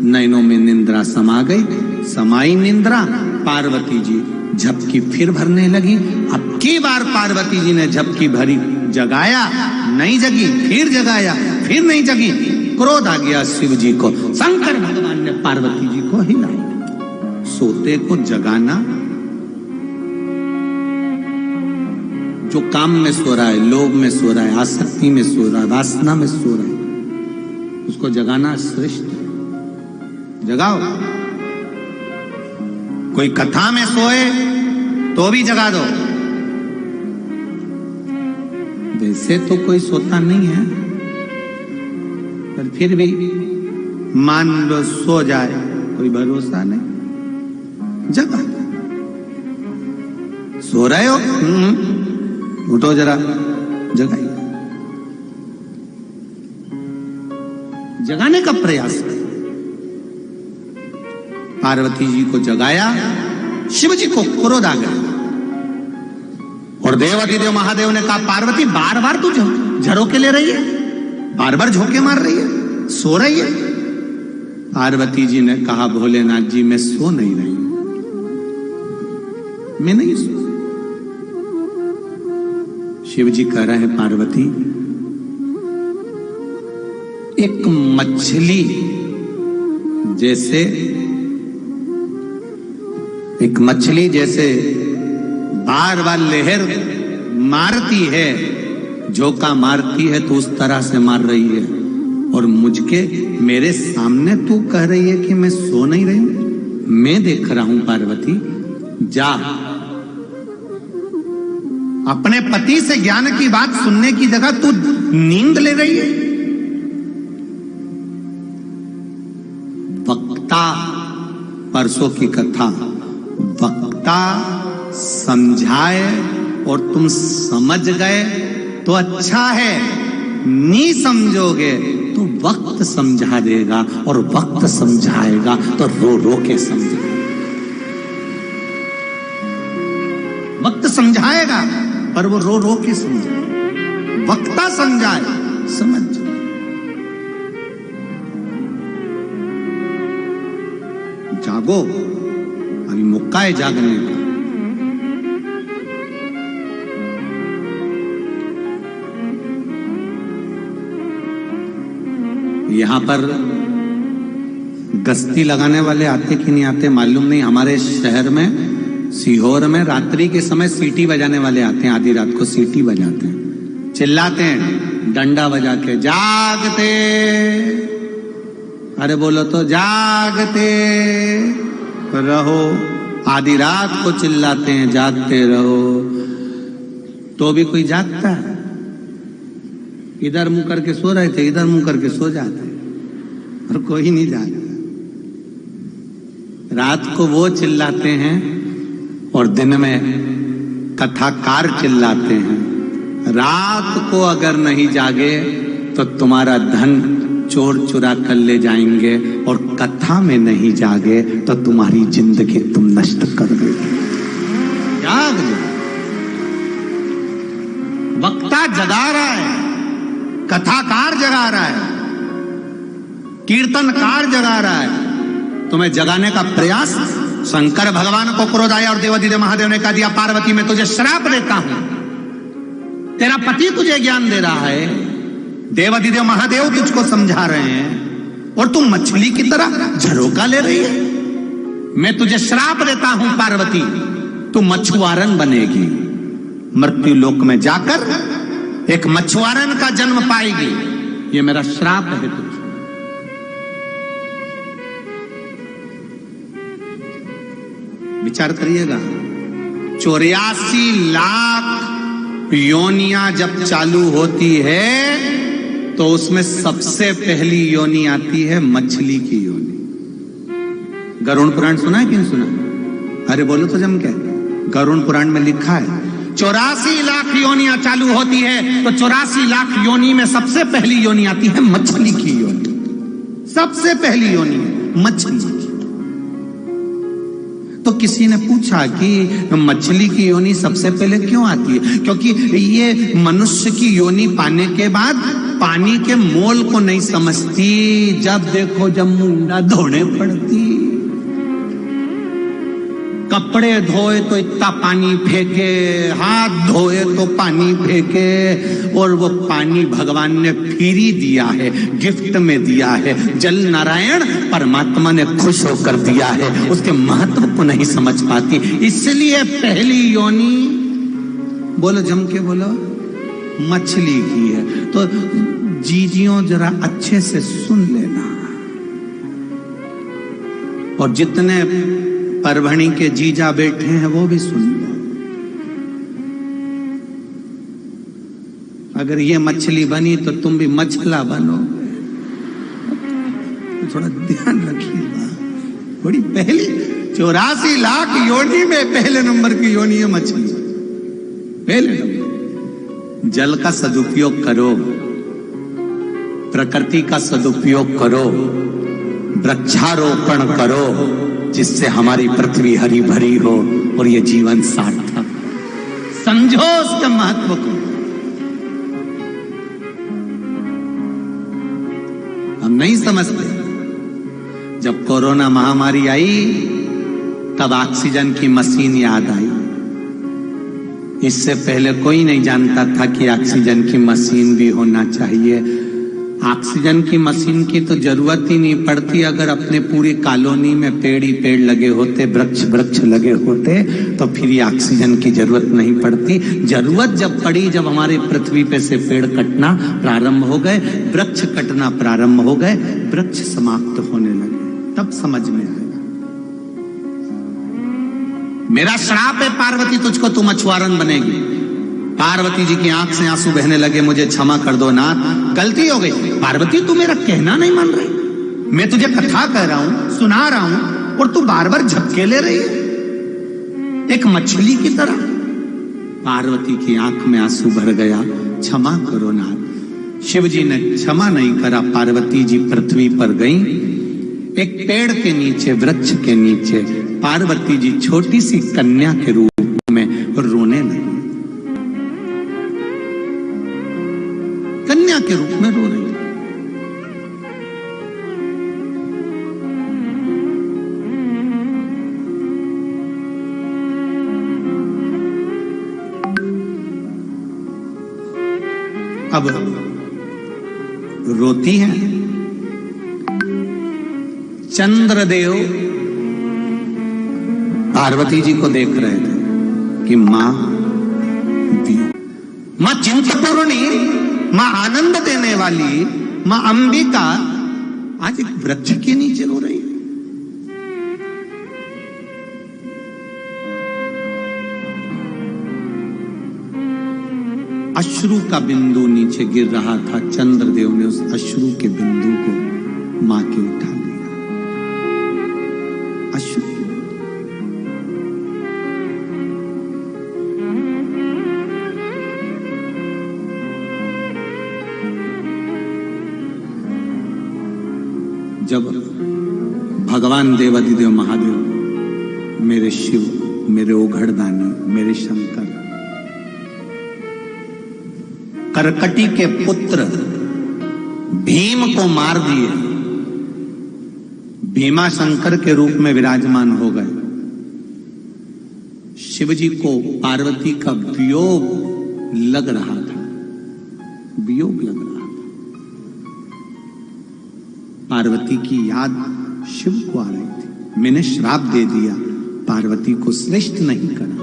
नैनों में निंद्रा समा गई। समाई निंद्रा, पार्वती जी झपकी फिर भरने लगी। अब की बार पार्वती जी ने झपकी भरी, जगाया नहीं जगी, फिर जगाया फिर नहीं जगी। क्रोध आ गया शिव जी को। शंकर भगवान ने पार्वती जी को हिलाया। सोते को जगाना, जो काम में सो रहा है, लोभ में सो रहा है, आसक्ति में सो रहा है, वासना में सो रहा है, उसको जगाना श्रेष्ठ है। जगाओ। कोई कथा में सोए तो भी जगा दो। वैसे तो कोई सोता नहीं है, पर फिर भी मान लो सो जाए, कोई भरोसा नहीं, जगा। सो रहे हो, उठो जरा, जगाइए। जगाने का प्रयास करें। पार्वती जी को जगाया, शिव जी को क्रोध आ गया और देवाधिदेव महादेव ने कहा, पार्वती बार बार तू झरोके ले रही है, बार बार झोंके मार रही है, सो रही है। पार्वती जी ने कहा, भोलेनाथ जी मैं सो नहीं रही, मैं नहीं सो। शिव जी कह रहे हैं, पार्वती एक मछली जैसे बार बार लहर मारती है, झोंका मारती है, तो उस तरह से मार रही है। और मुझके मेरे सामने तू कह रही है कि मैं सो नहीं रही हूं। मैं देख रहा हूं पार्वती, जा अपने पति से ज्ञान की बात सुनने की जगह तू नींद ले रही है। वक्ता, परसों की कथा, वक्ता समझाए और तुम समझ गए तो अच्छा है, नहीं समझोगे तो वक्त समझा देगा, और वक्त समझाएगा तो रो रो के समझाएगा। वक्त समझाएगा पर वो रो रो के समझाए। वक्ता समझाए, समझ। जागो, अभी मौका है जागने का। यहां पर गश्ती लगाने वाले आते कि नहीं आते मालूम नहीं। हमारे शहर में, सीहोर में, रात्रि के समय सीटी बजाने वाले आते हैं, आधी रात को सीटी बजाते हैं, चिल्लाते हैं डंडा बजा के, जागते, अरे बोलो तो जागते रहो। आधी रात को चिल्लाते हैं, जागते रहो। तो भी कोई जागता है? इधर मुंह करके सो रहे थे, इधर मुंह करके सो जाते, और कोई नहीं जागता। रात को वो चिल्लाते हैं और दिन में कथाकार चिल्लाते हैं। रात को अगर नहीं जागे तो तुम्हारा धन चोर चुरा कर ले जाएंगे, और कथा में नहीं जागे तो तुम्हारी जिंदगी तुम नष्ट कर दोगे। जाग जाओ। वक्ता जगा रहा है, कथाकार जगा रहा है, कीर्तनकार जगा रहा है, तुम्हें जगाने का प्रयास। शंकर भगवान को क्रोध आया और देवादिदेव महादेव ने कहा दिया, पार्वती मैं तुझे श्राप देता हूं, तेरा पति तुझे ज्ञान दे रहा है, देवादिदेव महादेव तुझको समझा रहे हैं, और तुम मछली की तरह झरोका ले रही है। मैं तुझे श्राप देता हूं पार्वती, तू मछुआरन बनेगी, मृत्यु लोक में जाकर एक मछुआरन का जन्म पाएगी। ये मेरा श्राप है तुझे। विचार करिएगा, 84 लाख योनियां जब चालू होती है तो उसमें सबसे पहली योनि आती है मछली की योनि। गरुड़ पुराण सुना है कि नहीं सुना? अरे बोलो तो जम क्या। गरुड़ पुराण में लिखा है 84 लाख योनियां चालू होती है, तो 84 लाख योनि में सबसे पहली योनि आती है मछली की योनि। सबसे पहली योनि है मछली की। तो किसी ने पूछा कि मछली की योनि सबसे पहले क्यों आती है? क्योंकि ये मनुष्य की योनि पाने के बाद पानी के मोल को नहीं समझती। जब देखो जब मुंडा धोने पड़ती, कपड़े धोए तो इतना पानी फेंके, हाथ धोए तो पानी फेंके, और वो पानी भगवान ने फ्री दिया है, गिफ्ट में दिया है। जल नारायण परमात्मा ने खुश होकर दिया है, उसके महत्व को नहीं समझ पाती। इसलिए पहली योनि, बोलो जम के बोलो, मछली की है। तो जीजियों जरा अच्छे से सुन लेना, और जितने परभणी के जीजा बैठे हैं वो भी सुन लो। अगर ये मछली बनी तो तुम भी मछला बनो। तो थोड़ा ध्यान रखिएगा। बड़ी पहली 84 लाख योनि में पहले नंबर की योनि है मछली। पहले नंबर। जल का सदुपयोग करो, प्रकृति का सदुपयोग करो, वृक्षारोपण करो, जिससे हमारी पृथ्वी हरी भरी हो और ये जीवन सार्थक। समझो उसके महत्व को। हम नहीं समझते। जब कोरोना महामारी आई तब ऑक्सीजन की मशीन याद आई। इससे पहले कोई नहीं जानता था कि ऑक्सीजन की मशीन भी होना चाहिए। ऑक्सीजन की मशीन की तो जरूरत ही नहीं पड़ती। अगर अपने पूरी कॉलोनी में पेड़ ही पेड़ लगे होते, वृक्ष वृक्ष लगे होते, तो फिर ये ऑक्सीजन की जरूरत नहीं पड़ती। जरूरत जब पड़ी, जब हमारे पृथ्वी पे से पेड़ कटना प्रारंभ हो गए, वृक्ष कटना प्रारंभ हो गए, वृक्ष समाप्त होने लगे, तब समझ में आया। मेरा श्राप है पार्वती, तुझको तू मछुआरन बनेगी। पार्वती जी की आंख से आंसू बहने लगे, मुझे क्षमा कर दो नाथ, गलती हो गई। पार्वती तू मेरा कहना नहीं मान रही, मैं तुझे कथा कह रहा हूं, सुना रहा हूं, और तू बार बार झपके ले रही है एक मछली की तरह। पार्वती की आंख में आंसू भर गया, क्षमा करो नाथ। शिव जी ने क्षमा नहीं करा। पार्वती जी पृथ्वी पर गई, एक पेड़ के नीचे, वृक्ष के नीचे पार्वती जी छोटी सी कन्या के रूप में रोने लगी। कन्या के रूप में रो रही है। अब रोती है। चंद्रदेव पार्वती जी को देख रहे थे कि मां चिंतपूर्णी, मां आनंद देने वाली, मां अंबिका आज एक वृक्ष के नीचे रो रही है। अश्रु का बिंदु नीचे गिर रहा था। चंद्रदेव ने उस अश्रु के बिंदु को मां के उठा लिया। अश्रु जब भगवान देवाधिदेव महादेव, मेरे शिव, मेरे ओघड़दानी, मेरे शंकर, करकटी के पुत्र भीम को मार दिए, भीमा शंकर के रूप में विराजमान हो गए। शिवजी को पार्वती का वियोग लग रहा था, वियोग लग रहा था। पार्वती की याद शिव को आ रही थी। मैंने श्राप दे दिया, पार्वती को श्रेष्ठ नहीं करा।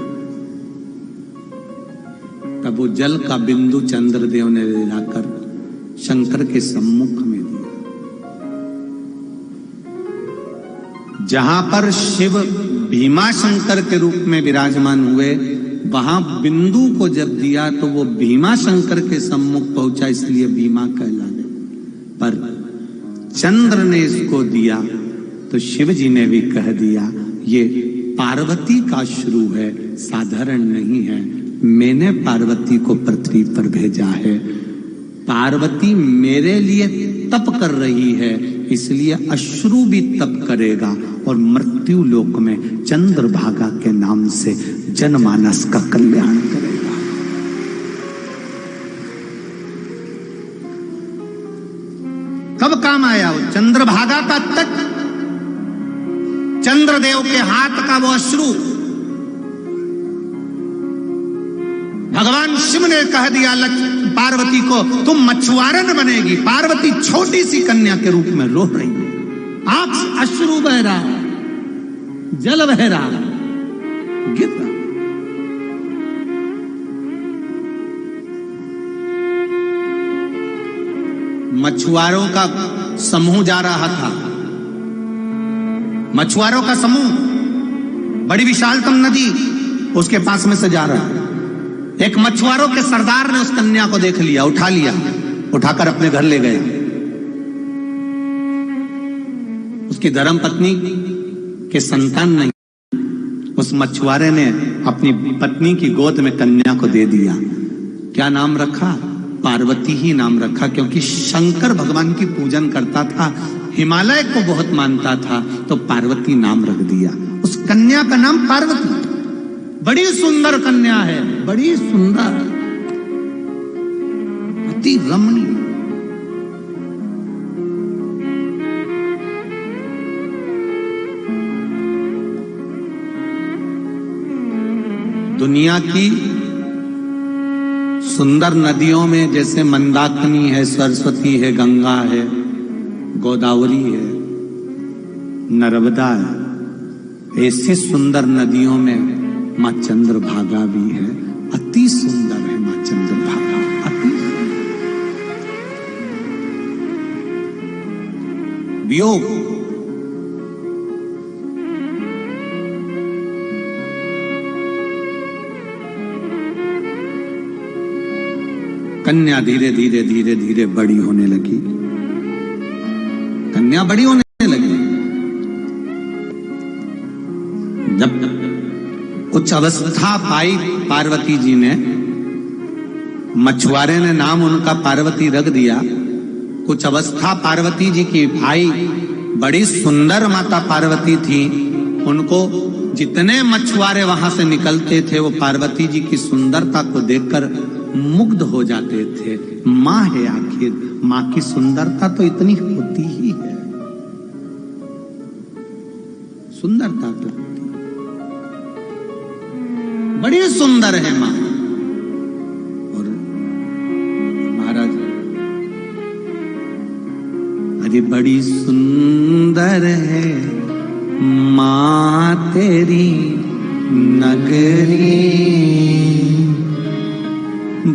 तब वो जल का बिंदु चंद्रदेव ने ले जाकर शंकर के सम्मुख में दिया। जहां पर शिव भीमा शंकर के रूप में विराजमान हुए, वहां बिंदु को जब दिया तो वो भीमा शंकर के सम्मुख पहुंचा, इसलिए भीमा कहला गए। पर चंद्र ने इसको दिया तो शिव जी ने भी कह दिया ये पार्वती का शुरू है, साधारण नहीं है। मैंने पार्वती को पृथ्वी पर भेजा है। पार्वती मेरे लिए तप कर रही है, इसलिए अश्रु भी तप करेगा और मृत्यु लोक में चंद्रभागा के नाम से जनमानस का कल्याण करेगा। कब काम आया वो चंद्रभागा का तट, चंद्रदेव के हाथ का वो अश्रु। भगवान शिव ने कह दिया पार्वती को, तुम मछुआरन बनेगी। पार्वती छोटी सी कन्या के रूप में रो रही है, आंख से अश्रु बह रहा, जल बह रहा, गिर रहा। मछुआरों का समूह जा रहा था। मछुआरों का समूह बड़ी विशालतम नदी उसके पास में से जा रहा। एक मछुआरों के सरदार ने उस कन्या को देख लिया, उठा लिया, उठाकर अपने घर ले गया। उसकी धर्मपत्नी के संतान नहीं, उस मछुआरे ने अपनी पत्नी की गोद में कन्या को दे दिया। क्या नाम रखा? पार्वती ही नाम रखा, क्योंकि शंकर भगवान की पूजन करता था, हिमालय को बहुत मानता था, तो पार्वती नाम रख दिया। उस कन्या का नाम पार्वती। बड़ी सुंदर कन्या है, बड़ी सुंदर, अति रमणीय। दुनिया की सुंदर नदियों में जैसे मंदाकिनी है, सरस्वती है, गंगा है, गोदावरी है, नर्मदा है, ऐसी सुंदर नदियों में मां चंद्रभागा भी है। अति सुंदर है मां चंद्रभागा, अति वियोग। कन्या धीरे धीरे धीरे धीरे बड़ी होने लगी, कन्या बड़ी होने लगी। जब कुछ अवस्था पाई पार्वती जी ने, मछुआरे ने नाम उनका पार्वती रख दिया। कुछ अवस्था पार्वती जी की आई, बड़ी सुंदर माता पार्वती थी। उनको जितने मछुआरे वहां से निकलते थे वो पार्वती जी की सुंदरता को देखकर मुग्ध हो जाते थे। माँ है आखिर, माँ की सुंदरता तो इतनी होती ही है, सुंदरता तो होती है। बड़ी सुंदर है माँ। और महाराज, अरे बड़ी सुंदर है माँ तेरी नगरी,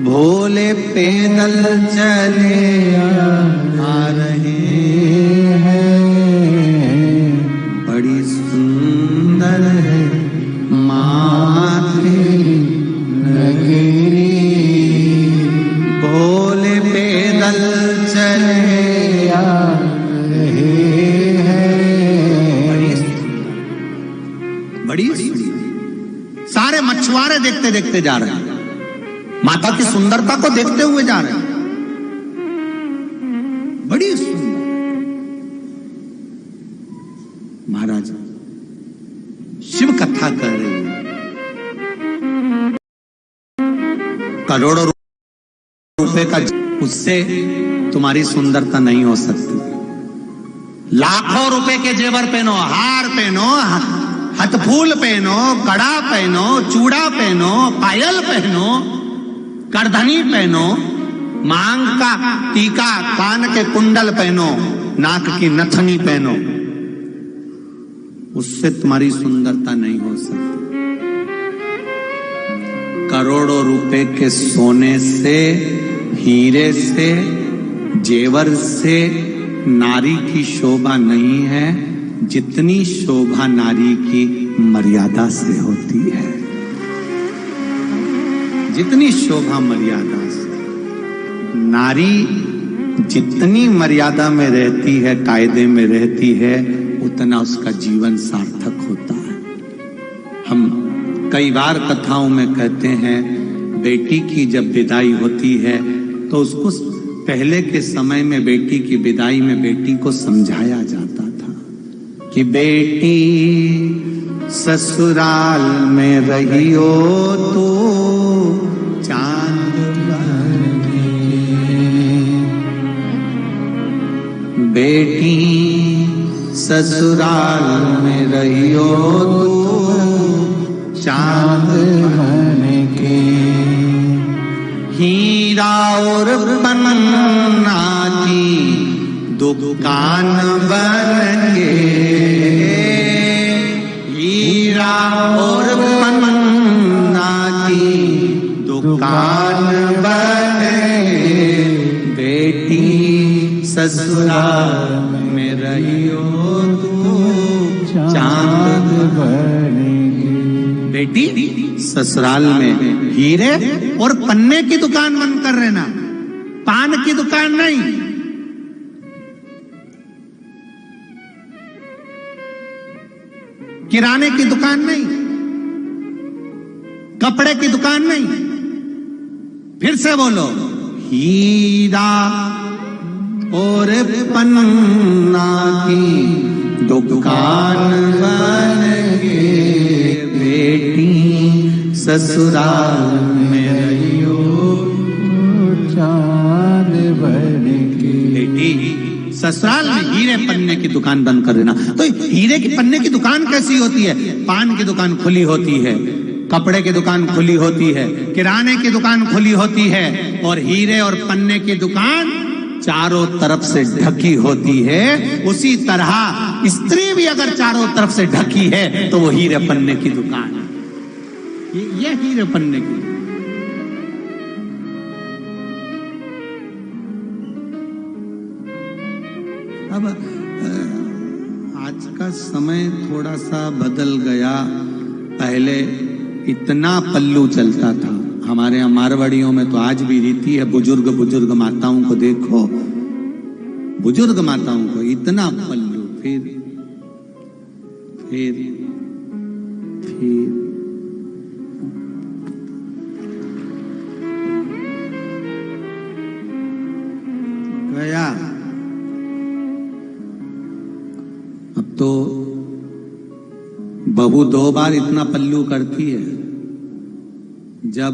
भोले पैदल चले आ रहे हैं। बड़ी सुंदर है माँ तेरी नगरी। मछुआरे देखते देखते जा रहे हैं, माता की सुंदरता को देखते हुए जा रहे हैं। बड़ी सुंदर महाराज शिव कथा कर रहे हैं। करोड़ों रुपए का, उससे तुम्हारी सुंदरता नहीं हो सकती। लाखों रुपए के जेवर पहनो, हार पहनो, हथफूल पहनो, कड़ा पहनो, चूड़ा पहनो, पायल पहनो, करधनी पहनो, मांग का टीका, कान के कुंडल पहनो, नाक की नथनी पहनो, उससे तुम्हारी सुंदरता नहीं हो सकती। करोड़ों रुपए के सोने से, हीरे से, जेवर से नारी की शोभा नहीं है जितनी शोभा नारी की मर्यादा से होती है। जितनी शोभा मर्यादा से, नारी जितनी मर्यादा में रहती है, कायदे में रहती है, उतना उसका जीवन सार्थक होता है। हम कई बार कथाओं में कहते हैं, बेटी की जब विदाई होती है तो उसको पहले के समय में बेटी की विदाई में बेटी को समझाया जाता था कि बेटी ससुराल में रहियो तो चांद बने, बेटी ससुराल में रहियो तो चांद बने के, हीरा और पन्ना की दुकान बन के, हीरा और पन्ना की दुकान बन के, बेटी ससुराल में रहियो तो चांद बनेगी। बेटी ससुराल में हीरे और पन्ने की दुकान बंद कर रहना, पान की दुकान नहीं। किराने की दुकान नहीं, कपड़े की दुकान नहीं। फिर से बोलो, हीरा और पन्ना की दुकान बन के, बेटी ससुराल में रहियो चांद बन के। बेटी ससुराल में हीरे पन्ने की दुकान बंद कर देना। तो हीरे की पन्ने की दुकान कैसी होती है? पान की दुकान खुली होती है, कपड़े की दुकान खुली होती है, किराने की दुकान खुली होती है, और हीरे और पन्ने की दुकान चारों तरफ से ढकी होती है। उसी तरह स्त्री भी अगर चारों तरफ से ढकी है तो वो हीरे पन्ने की दुकान है। ये हीरे पन्ने की। अब आज का समय थोड़ा सा बदल गया। पहले इतना पल्लू चलता था। हमारे यहाँ मारवाड़ियों में तो आज भी रीति है, बुजुर्ग माताओं को देखो, बुजुर्ग माताओं को इतना पल्लू, फिर गया। अब तो बहू 2 बार इतना पल्लू करती है, जब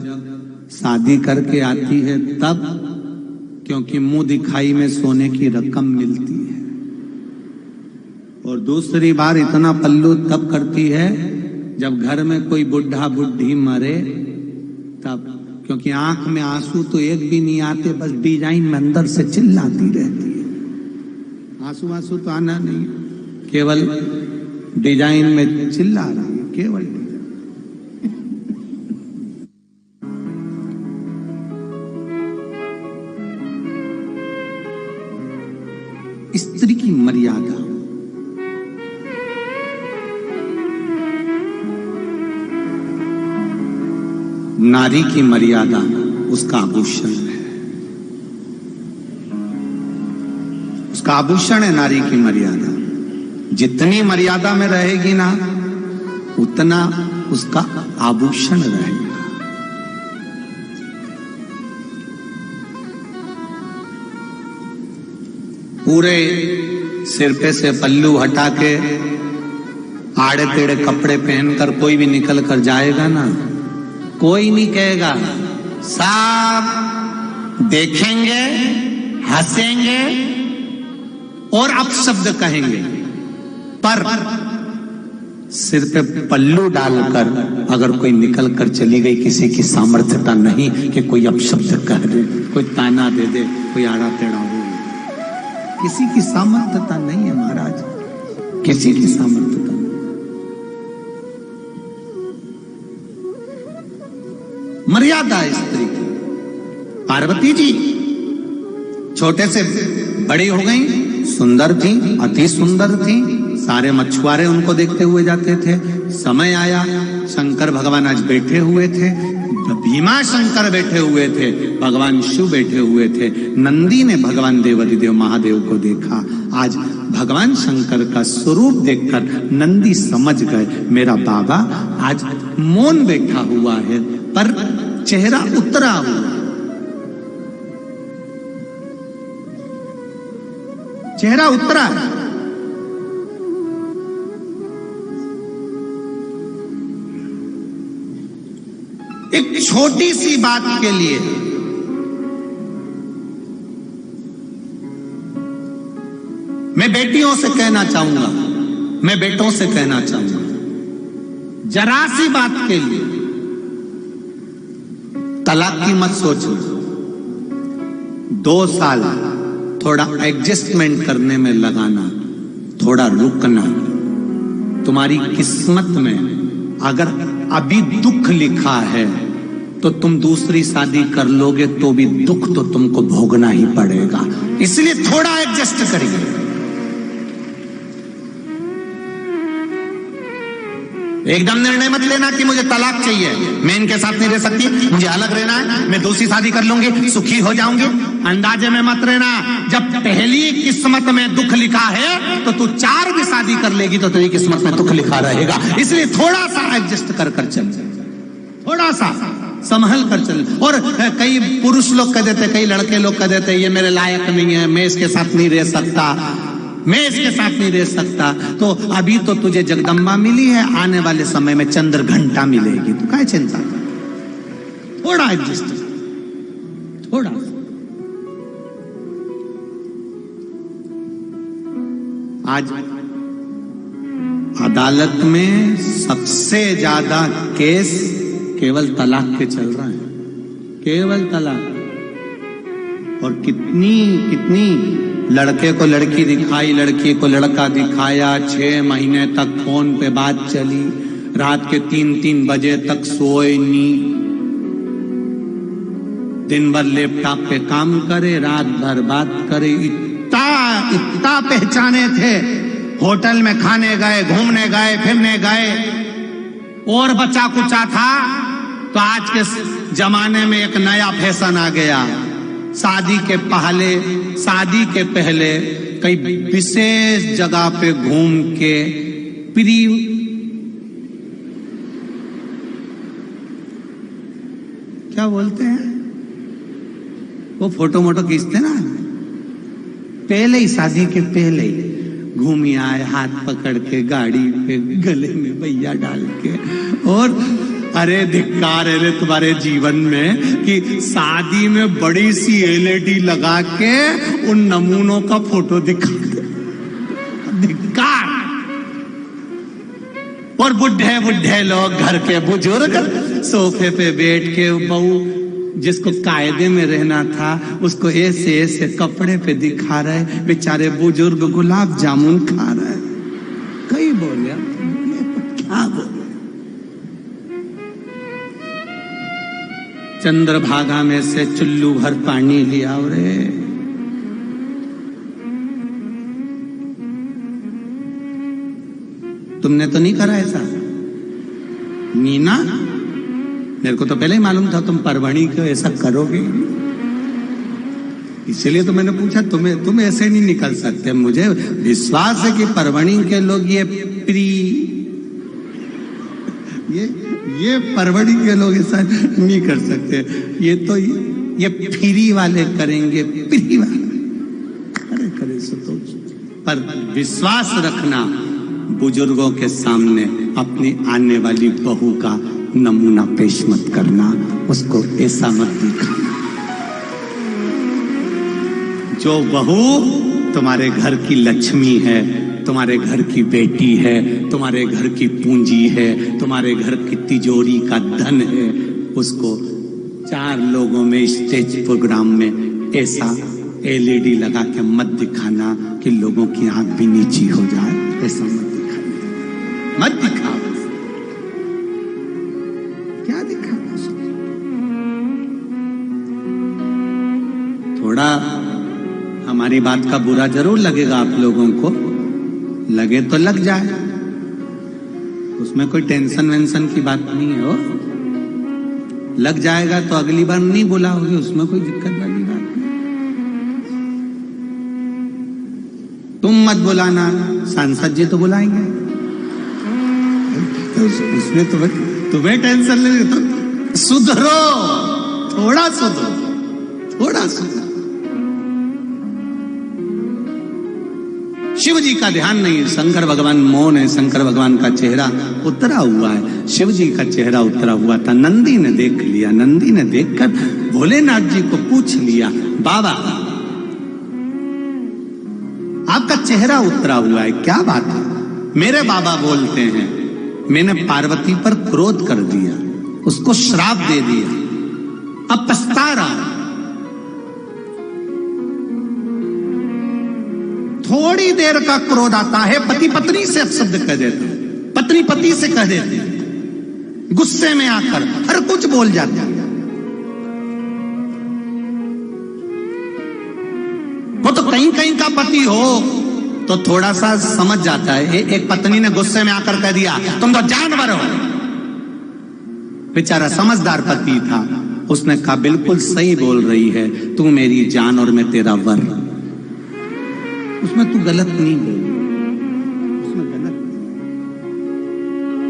शादी करके आती है तब, क्योंकि मुंह दिखाई में सोने की रकम मिलती है। और दूसरी बार इतना पल्लू तब करती है जब घर में कोई बुढ़ा बुढ़ी मरे तब, क्योंकि आंख में आंसू तो एक भी नहीं आते, बस डिजाइन में अंदर से चिल्लाती रहती है। आंसू तो आना नहीं, केवल डिजाइन में चिल्ला रही है, केवल स्त्री की मर्यादा, नारी की मर्यादा उसका आभूषण है। उसका आभूषण है नारी की मर्यादा। जितनी मर्यादा में रहेगी ना उतना उसका आभूषण रहेगा। पूरे सिर पे से पल्लू हटा के आड़े टेढ़े कपड़े पहनकर कोई भी निकल कर जाएगा ना, कोई नहीं कहेगा, सब देखेंगे, हंसेंगे और अपशब्द कहेंगे। पर सिर पे पल्लू डालकर अगर कोई निकल कर चली गई, किसी की सामर्थ्यता नहीं कि कोई अपशब्द कह दे, कोई ताना दे दे, कोई आड़ा टेढ़ा हो, किसी की सामर्थ्यता नहीं है महाराज, किसी की सामर्थ्यता नहीं। मर्यादा स्त्री की। पार्वती जी छोटे से बड़ी हो गई, सुंदर थी, अति सुंदर थी, सारे मछुआरे उनको देखते हुए जाते थे। समय आया, शंकर भगवान आज बैठे हुए थे, भीमा शंकर बैठे हुए थे, भगवान शिव बैठे हुए थे। नंदी ने भगवान देवाधिदेव महादेव को देखा। आज भगवान शंकर का स्वरूप देखकर नंदी समझ गए, मेरा बाबा आज मौन बैठा हुआ है पर चेहरा उतरा हुआ, चेहरा उतरा। एक छोटी सी बात के लिए मैं बेटियों से कहना चाहूंगा, मैं बेटों से कहना चाहूंगा, जरा सी बात के लिए तलाक की मत सोचो। 2 साल थोड़ा एडजस्टमेंट करने में लगाना, थोड़ा रुकना। तुम्हारी किस्मत में अगर अभी दुख लिखा है तो तुम दूसरी शादी कर लोगे तो भी दुख तो तुमको भोगना ही पड़ेगा, इसलिए थोड़ा एडजस्ट करिए। एकदम निर्णय मत लेना कि मुझे तलाक चाहिए, मैं इनके साथ नहीं रह सकती, मुझे अलग रहना है, मैं दूसरी शादी कर लूंगी, सुखी हो जाऊंगी। अंदाजे में मत रहना। जब पहली किस्मत में दुख लिखा है तो तू 4 भी शादी कर लेगी तो तेरी किस्मत में दुख लिखा रहेगा। इसलिए थोड़ा सा एडजस्ट कर चल, थोड़ा सा संभल कर चल। और कई पुरुष लोग कह देते, कई लड़के लोग कह देते, ये मेरे लायक नहीं है, मैं इसके साथ नहीं रह सकता, मैं इसके साथ नहीं रह सकता। तो अभी तो तुझे जगदम्बा मिली है, आने वाले समय में चंद्र घंटा मिलेगी, तू क्या चिंता कर, थोड़ा एडजस्ट, थोड़ा। आज अदालत में सबसे ज्यादा केस केवल तलाक के चल रहे हैं, केवल तलाक। और कितनी कितनी लड़के को लड़की दिखाई, लड़की को लड़का दिखाया, 6 महीने तक फोन पे बात चली, रात के 3-3 बजे तक सोए नहीं, दिन भर लैपटॉप पे काम करे, रात भर बात करे। इतना पहचाने थे, होटल में खाने गए, घूमने गए, फिरने गए, और बचा कुचा था। तो आज के जमाने में एक नया फैशन आ गया, शादी के पहले कई विशेष जगह पे घूम के क्या बोलते हैं वो, फोटो मोटो खींचते ना, पहले ही, शादी के पहले ही घूमी आए, हाथ पकड़ के गाड़ी पे गले में भैया डाल के। और अरे धिक्कार है तुम्हारे जीवन में कि शादी में बड़ी सी LED लगा के उन नमूनों का फोटो दिखा, धिक्कार। और बुढ़े बुढ़े लोग, घर के बुजुर्ग सोफे पे बैठ के, बहू जिसको कायदे में रहना था उसको ऐसे ऐसे कपड़े पे दिखा रहे, बेचारे बुजुर्ग गुलाब जामुन खा रहे। कई बोले क्या बोले, चंद्रभागा में से चुल्लू भर पानी लिया। और तुमने तो नहीं करा ऐसा मीना, मेरे को तो पहले ही मालूम था तुम परवणी को ऐसा करोगे, इसलिए तो मैंने पूछा। तुम ऐसे नहीं निकल सकते। मुझे विश्वास है कि परवणी के लोग ये ये परवड़ी के लोग ऐसा नहीं कर सकते। ये फ्री वाले करेंगे, फ्री वाले करे सो तो। पर विश्वास रखना, बुजुर्गों के सामने अपनी आने वाली बहू का नमूना पेश मत करना, उसको ऐसा मत दिखाना। जो बहू तुम्हारे घर की लक्ष्मी है, तुम्हारे घर की बेटी है, तुम्हारे घर की पूंजी है, तुम्हारे घर की तिजोरी का धन है, उसको 4 लोगों में स्टेज प्रोग्राम में ऐसा LED लगा के मत दिखाना कि लोगों की आंख भी नीची हो जाए। ऐसा मत दिखाना, मत दिखाओ। क्या दिखाना? थोड़ा हमारी बात का बुरा जरूर लगेगा आप लोगों को, लगे तो लग जाए, उसमें कोई टेंशन वेंशन की बात नहीं है। हो लग जाएगा तो अगली बार नहीं बुलाओगे, उसमें कोई दिक्कत वाली बात नहीं। तुम मत बुलाना, सांसद जी तो बुलाएंगे, तो उसमें तुम्हें टेंशन नहीं। तो सुधरो, थोड़ा सुधरो, थोड़ा सुधरो। शिव जी का ध्यान नहीं, शंकर भगवान मौन है, शंकर भगवान का चेहरा उतरा हुआ है। शिव जी का चेहरा उतरा हुआ था, नंदी ने देख लिया। नंदी ने देखकर भोलेनाथ जी को पूछ लिया, बाबा आपका चेहरा उतरा हुआ है, क्या बात है? मेरे बाबा बोलते हैं मैंने पार्वती पर क्रोध कर दिया, उसको श्राप दे दिया, अब पछता रहा। थोड़ी देर का क्रोध आता है, पति पत्नी से शब्द कह देते, पत्नी पति से कह देते, गुस्से में आकर हर कुछ बोल जाते। वो तो कहीं कहीं का पति हो तो थोड़ा सा समझ जाता है। एक पत्नी ने गुस्से में आकर कह दिया तुम तो जानवर हो। बेचारा समझदार पति था, उसने कहा बिल्कुल सही बोल रही है, तू मेरी जान और मैं तेरा वर। उसमें तू गलत नहीं बोली, उसमें गलत नहीं।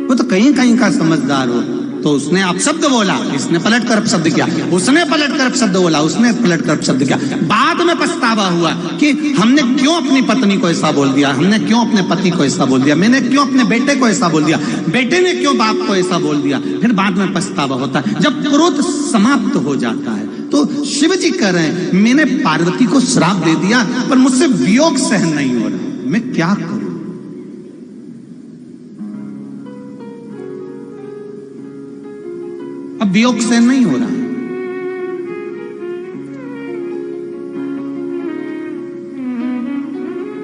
वो तो कहीं कहीं का समझदार हो, तो उसने अपशब्द बोला, इसने पलट कर अपशब्द किया, उसने पलट कर अपशब्द बोला, उसने पलट कर अपशब्द किया। बाद में पछतावा हुआ कि हमने क्यों अपनी पत्नी को ऐसा बोल दिया, हमने क्यों अपने पति को ऐसा बोल दिया, मैंने क्यों अपने बेटे को ऐसा बोल दिया, बेटे ने क्यों बाप को ऐसा बोल दिया। फिर बाद में पछतावा होता है। जब क्रोध समाप्त हो जाता है तो शिव जी कह रहे हैं मैंने पार्वती को श्राप दे दिया, पर मुझसे वियोग सहन नहीं हो रहा, मैं क्या करूं? अब वियोग सहन नहीं हो रहा।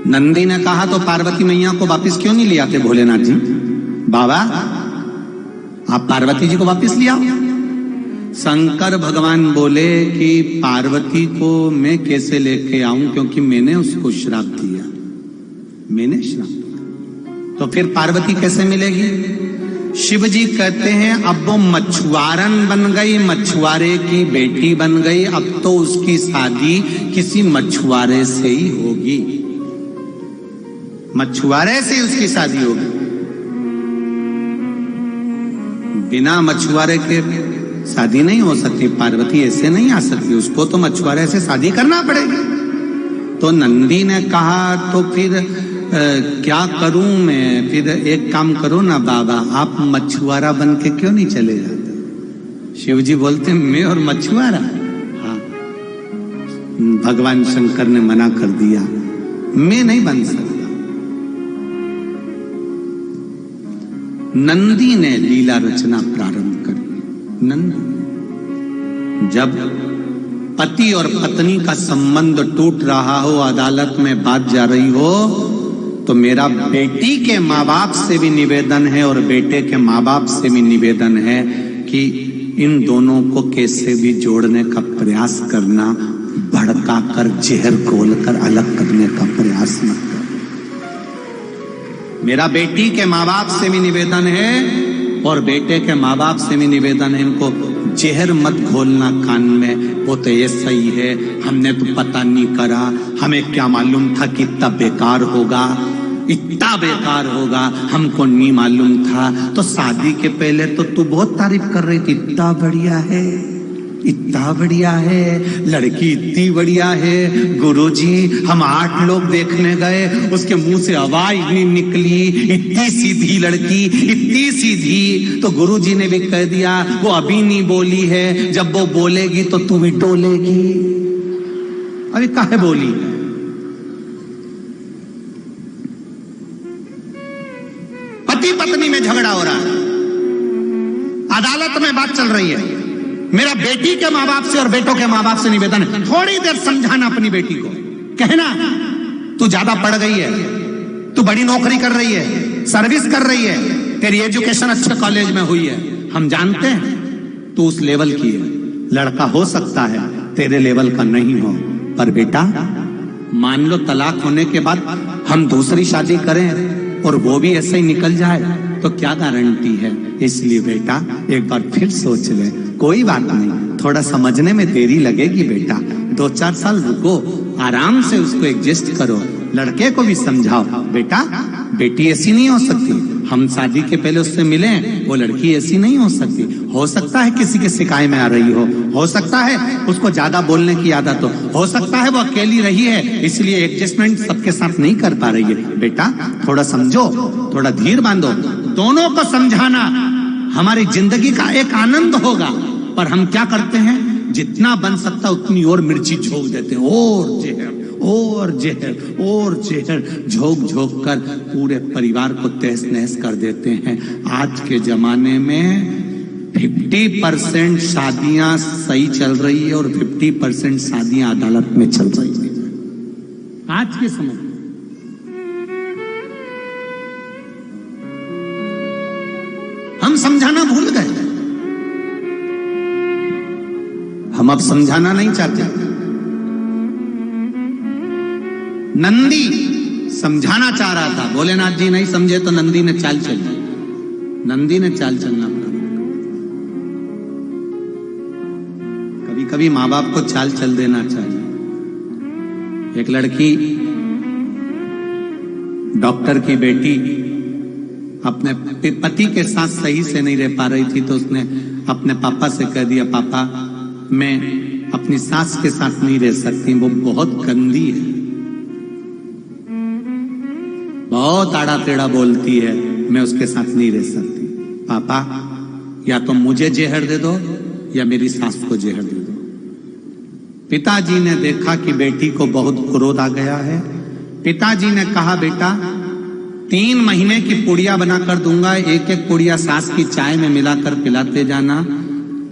नंदी ने कहा तो पार्वती मैया को वापस क्यों नहीं ले आते भोलेनाथ जी? बाबा आप पार्वती जी को वापस ले आओ। शंकर भगवान बोले कि पार्वती को मैं कैसे लेके आऊं, क्योंकि मैंने उसको श्राप दिया, मैंने श्राप दिया, तो फिर पार्वती कैसे मिलेगी? शिव जी कहते हैं अब वो मछुआरन बन गई, मछुआरे की बेटी बन गई, अब तो उसकी शादी किसी मछुआरे से ही होगी, मछुआरे से उसकी शादी होगी। बिना मछुआरे के शादी नहीं हो सकती, पार्वती ऐसे नहीं आ सकती, उसको तो मछुआरे से शादी करना पड़ेगी। तो नंदी ने कहा तो फिर क्या करूं मैं? फिर एक काम करो ना बाबा, आप मछुआरा बन के क्यों नहीं चले जाते? शिव जी बोलते मैं और मछुआरा? हाँ, भगवान शंकर ने मना कर दिया, मैं नहीं बन सकता। नंदी ने लीला रचना प्रारंभ कर दी। नंदी, जब पति और पत्नी का संबंध टूट रहा हो, अदालत में बात जा रही हो, तो मेरा बेटी के माँ बाप से भी निवेदन है और बेटे के माँ बाप से भी निवेदन है कि इन दोनों को कैसे भी जोड़ने का प्रयास करना, भड़का कर जहर घोल कर अलग करने का प्रयास मत कर। मेरा बेटी के माँ बाप से भी निवेदन है और बेटे के माँ बाप से भी निवेदन है, इनको जहर मत घोलना कान में। वो तो ये सही है, हमने तो पता नहीं करा, हमें क्या मालूम था कि इतना बेकार होगा। इतना बेकार होगा हमको नहीं मालूम था। तो शादी के पहले तो तू बहुत तारीफ कर रही थी, इतना बढ़िया है, इतना बढ़िया है, लड़की इतनी बढ़िया है। गुरुजी हम 8 लोग देखने गए, उसके मुंह से आवाज नहीं निकली, इतनी सीधी लड़की, इतनी सीधी। तो गुरुजी ने भी कह दिया वो अभी नहीं बोली है, जब वो बोलेगी तो तू भी टोलेगी। अभी काहे बोली? पति पत्नी में झगड़ा हो रहा है, अदालत में बात चल रही है। मेरा बेटी के माँ बाप से और बेटों के माँ बाप से निवेदन है, थोड़ी देर समझाना अपनी बेटी को, कहना तू ज्यादा पढ़ गई है, तू बड़ी नौकरी कर रही है, सर्विस कर रही है, तेरी एजुकेशन अच्छे कॉलेज में हुई है, हम जानते हैं तू उस लेवल की है। लड़का हो सकता है तेरे लेवल का नहीं हो, पर बेटा मान लो तलाक होने के बाद हम दूसरी शादी करें और वो भी ऐसे ही निकल जाए तो क्या गारंटी है? इसलिए बेटा एक बार फिर सोच ले। कोई बात नहीं, थोड़ा समझने में देरी लगेगी बेटा, 2-4 साल रुको, आराम से उसको एडजस्ट करो, लड़के को भी समझाओ बेटा बेटी ऐसी नहीं हो सकती, हम शादी के पहले उससे मिले, वो लड़की ऐसी नहीं हो सकती। हो सकता है किसी के शिकायत में आ रही हो सकता है उसको ज्यादा बोलने की आदत हो सकता है वो अकेली रही है इसलिए एडजस्टमेंट सबके साथ नहीं कर पा रही है। बेटा थोड़ा समझो, थोड़ा धीर बांधो, दोनों को समझाना हमारी जिंदगी का एक आनंद होगा। पर हम क्या करते हैं, जितना बन सकता उतनी और मिर्ची झोंक देते हैं, और जहर और जहर और जहर झोंक झोंक कर पूरे परिवार को तहस नहस कर देते हैं। आज के जमाने में 50% शादियां सही चल रही है और 50% शादियां अदालत में चल रही है आज के समय। हम समझाना भूल गए, हम अब समझाना नहीं चाहते। नंदी समझाना चाह रहा था, भोलेनाथ जी नहीं समझे तो नंदी ने चाल चली, नंदी ने चाल चलना पड़ा। कभी कभी माँ बाप को चाल चल देना चाहिए। एक लड़की डॉक्टर की बेटी अपने पति के साथ सही से नहीं रह पा रही थी तो उसने अपने पापा से कह दिया, पापा मैं अपनी सास के साथ नहीं रह सकती, वो बहुत गंदी है, बहुत आड़ा टेढ़ा बोलती है, मैं उसके साथ नहीं रह सकती। पापा या तो मुझे जहर दे दो या मेरी सास को जहर दे दो। पिताजी ने देखा कि बेटी को बहुत क्रोध आ गया है। पिताजी ने कहा, बेटा 3 महीने की पुड़िया बनाकर दूंगा, एक एक पुड़िया सास की चाय में मिलाकर पिलाते जाना,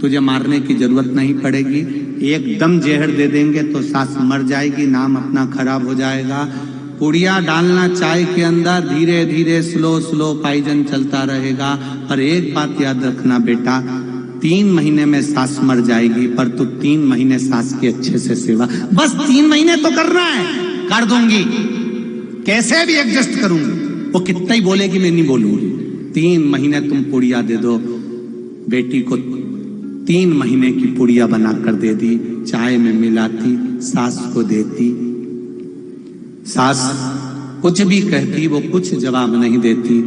तुझे मारने की जरूरत नहीं पड़ेगी। एकदम जहर दे देंगे तो सास मर जाएगी, नाम अपना खराब हो जाएगा। पुड़िया डालना चाय के अंदर, धीरे धीरे स्लो स्लो पाइजन चलता रहेगा। पर एक बात याद रखना बेटा, 3 महीने में सास मर जाएगी, पर तू 3 महीने सास की अच्छे से सेवा, बस 3 महीने तो करना है, कर दूंगी, कैसे भी एडजस्ट करूंगी, वो कितना ही बोलेगी मैं नहीं बोलूंगी। 3 महीने तुम पुड़िया दे दो। बेटी को 3 महीने की पुड़िया बनाकर दे दी, चाय में मिलाती, सास को देती। सास कुछ भी कहती, वो कुछ जवाब नहीं देती,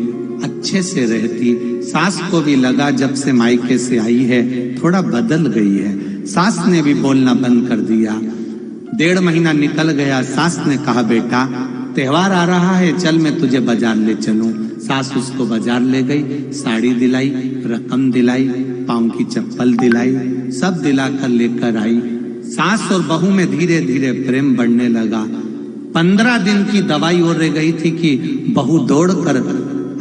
अच्छे से रहती। सास को भी लगा जब से मायके से आई है थोड़ा बदल गई है। सास ने भी बोलना बंद कर दिया। 1.5 महीना निकल गया। सास ने कहा, बेटा त्योहार आ रहा है, चल मैं तुझे बाजार ले चलूं। सास उसको बाजार ले गई, साड़ी दिलाई, रकम दिलाई, पाँव की चप्पल दिलाई, सब दिलाकर लेकर आई। सास और बहू में धीरे धीरे प्रेम बढ़ने लगा। 15 दिन की दवाई और रह गई थी कि बहू दौड़कर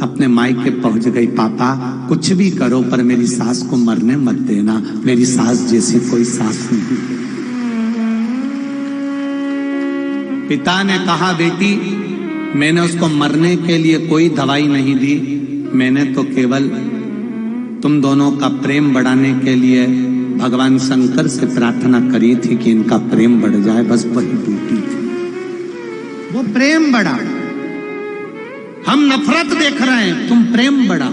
अपने मायके पहुंच गई। पापा कुछ भी करो पर मेरी सास को मरने मत देना, मेरी सास जैसी कोई सास नहीं। पिता ने कहा, बेटी मैंने उसको मरने के लिए कोई दवाई नहीं दी, मैंने तो केवल तुम दोनों का प्रेम बढ़ाने के लिए भगवान शंकर से प्रार्थना करी थी कि इनका प्रेम बढ़ जाए, बस वही ड्यूटी थी। वो प्रेम बढ़ा, हम नफरत देख रहे हैं, तुम प्रेम बढ़ा।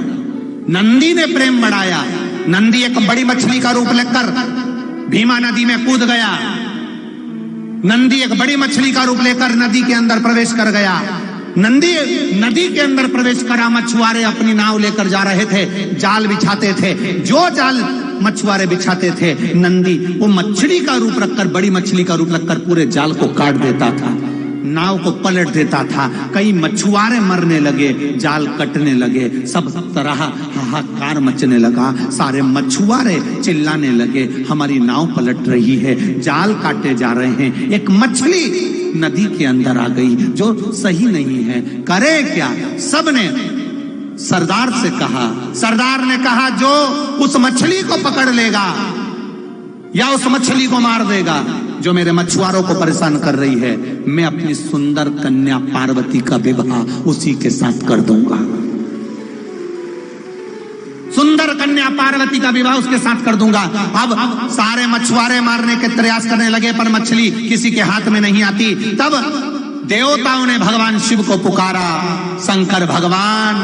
नंदी ने प्रेम बढ़ाया। नंदी एक बड़ी मछली का रूप लेकर भीमा नदी में कूद गया। नंदी एक बड़ी मछली का रूप लेकर नदी के अंदर प्रवेश कर गया। नंदी नदी के अंदर प्रवेश करा, मछुआरे अपनी नाव लेकर जा रहे थे, जाल बिछाते थे। जो जाल मछुआरे बिछाते थे, नंदी वो मछली का रूप रखकर, बड़ी मछली का रूप रखकर पूरे जाल को काट देता था, नाव को पलट देता था। कई मछुआरे मरने लगे, जाल कटने लगे, सब तरह हाहाकार मचने लगा। सारे मछुआरे चिल्लाने लगे, हमारी नाव पलट रही है, जाल काटे जा रहे हैं। एक मछली नदी के अंदर आ गई जो सही नहीं है, करे क्या? सबने सरदार से कहा। सरदार ने कहा, जो उस मछली को पकड़ लेगा या उस मछली को मार देगा जो मेरे मछुआरों को परेशान कर रही है, मैं अपनी सुंदर कन्या पार्वती का विवाह उसी के साथ कर दूंगा। सुंदर कन्या पार्वती का विवाह उसके साथ कर दूंगा। अब सारे मछुआरे मारने के प्रयास करने लगे, पर मछली किसी के हाथ में नहीं आती। तब देवताओं ने भगवान शिव को पुकारा। शंकर भगवान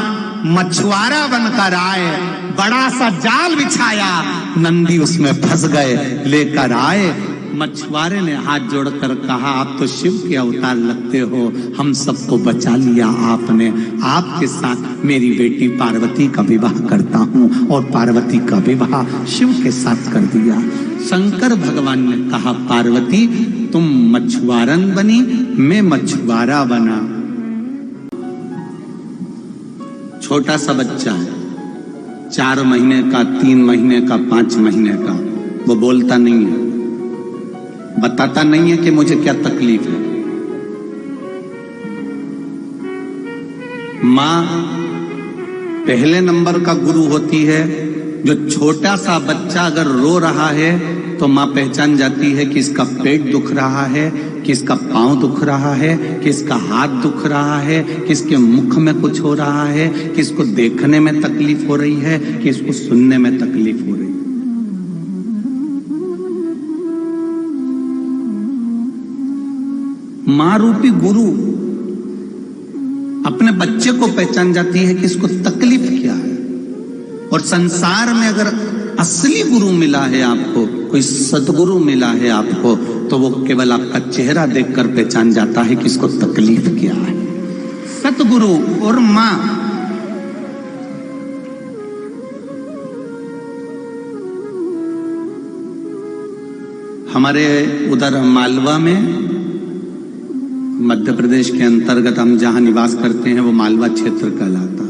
मछुआरा बनकर आए, बड़ा सा जाल बिछाया, नंदी उसमें फंस गए, लेकर आए। मछुआरे ने हाथ जोड़कर कहा, आप तो शिव के अवतार लगते हो, हम सबको बचा लिया आपने। आपके साथ मेरी बेटी पार्वती का विवाह करता हूं। और पार्वती का विवाह शिव के साथ कर दिया। शंकर भगवान ने कहा, पार्वती तुम मछुआरन बनी, मैं मछुआरा बना। छोटा सा बच्चा है, 4 महीने का, 3 महीने का, 5 महीने का, वो बोलता नहीं है, बताता नहीं है कि मुझे क्या तकलीफ है। मां पहले नंबर का गुरु होती है। जो छोटा सा बच्चा अगर रो रहा है तो मां पहचान जाती है कि इसका पेट दुख रहा है, कि इसका पांव दुख रहा है, कि इसका हाथ दुख रहा है, कि इसके मुख में कुछ हो रहा है, कि इसको देखने में तकलीफ हो रही है, कि इसको सुनने में तकलीफ हो रही है। मां रूपी गुरु अपने बच्चे को पहचान जाती है कि इसको तकलीफ क्या है। और संसार में अगर असली गुरु मिला है आपको, कोई सदगुरु मिला है आपको, तो वो केवल आपका चेहरा देखकर पहचान जाता है कि इसको तकलीफ क्या है। सतगुरु और मां हमारे उधर मालवा में, मध्य प्रदेश के अंतर्गत हम जहां निवास करते हैं वो मालवा क्षेत्र कहलाता।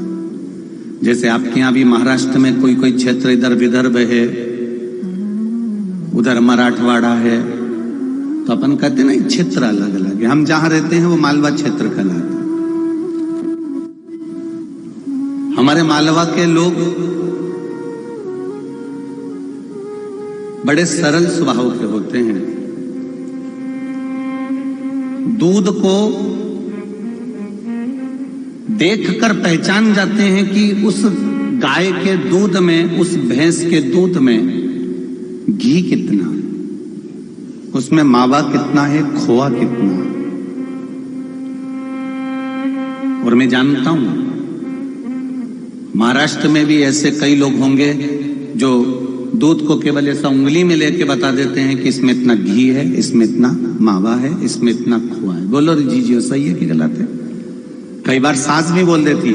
जैसे आपके यहाँ भी महाराष्ट्र में कोई कोई क्षेत्र, इधर विदर्भ है, उधर मराठवाड़ा है, तो अपन कहते हैं ना क्षेत्र अलग अलग है। हम जहां रहते हैं वो मालवा क्षेत्र कहलाता। हमारे मालवा के लोग बड़े सरल स्वभाव के होते हैं। दूध को देखकर पहचान जाते हैं कि उस गाय के दूध में, उस भैंस के दूध में घी कितना है, उसमें मावा कितना है, खोआ कितना है। और मैं जानता हूं महाराष्ट्र में भी ऐसे कई लोग होंगे जो दूध को केवल ऐसा उंगली में लेके बता देते हैं कि इसमें इतना घी है, इसमें इतना मावा है, इसमें इतना खोआ है। बोलो जी सही है कि गलत है? कई बार सास भी बोल देती है,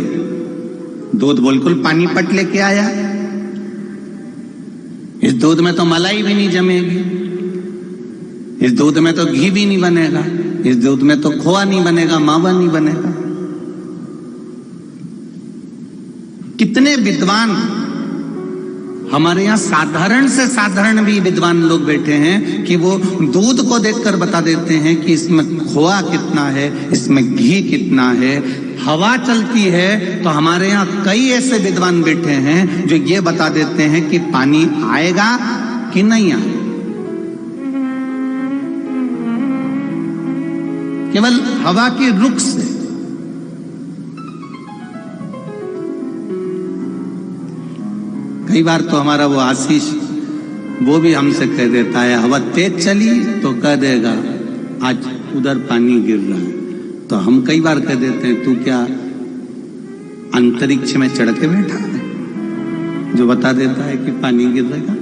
दूध बिल्कुल पानी पट लेके आया, इस दूध में तो मलाई भी नहीं जमेगी, इस दूध में तो घी भी नहीं बनेगा, इस दूध में तो खोआ नहीं बनेगा, मावा नहीं बनेगा। कितने विद्वान हमारे यहाँ साधारण से साधारण भी विद्वान लोग बैठे हैं कि वो दूध को देखकर बता देते हैं कि इसमें खोआ कितना है, इसमें घी कितना है। हवा चलती है तो हमारे यहाँ कई ऐसे विद्वान बैठे हैं जो ये बता देते हैं कि पानी आएगा कि नहीं आएगा, केवल हवा के रुख से। कई बार तो हमारा वो आशीष, वो भी हमसे कह देता है, हवा तेज चली तो कह देगा आज उधर पानी गिर रहा है। तो हम कई बार कह देते हैं, तू क्या अंतरिक्ष में चढ़ के बैठा है जो बता देता है कि पानी गिरेगा?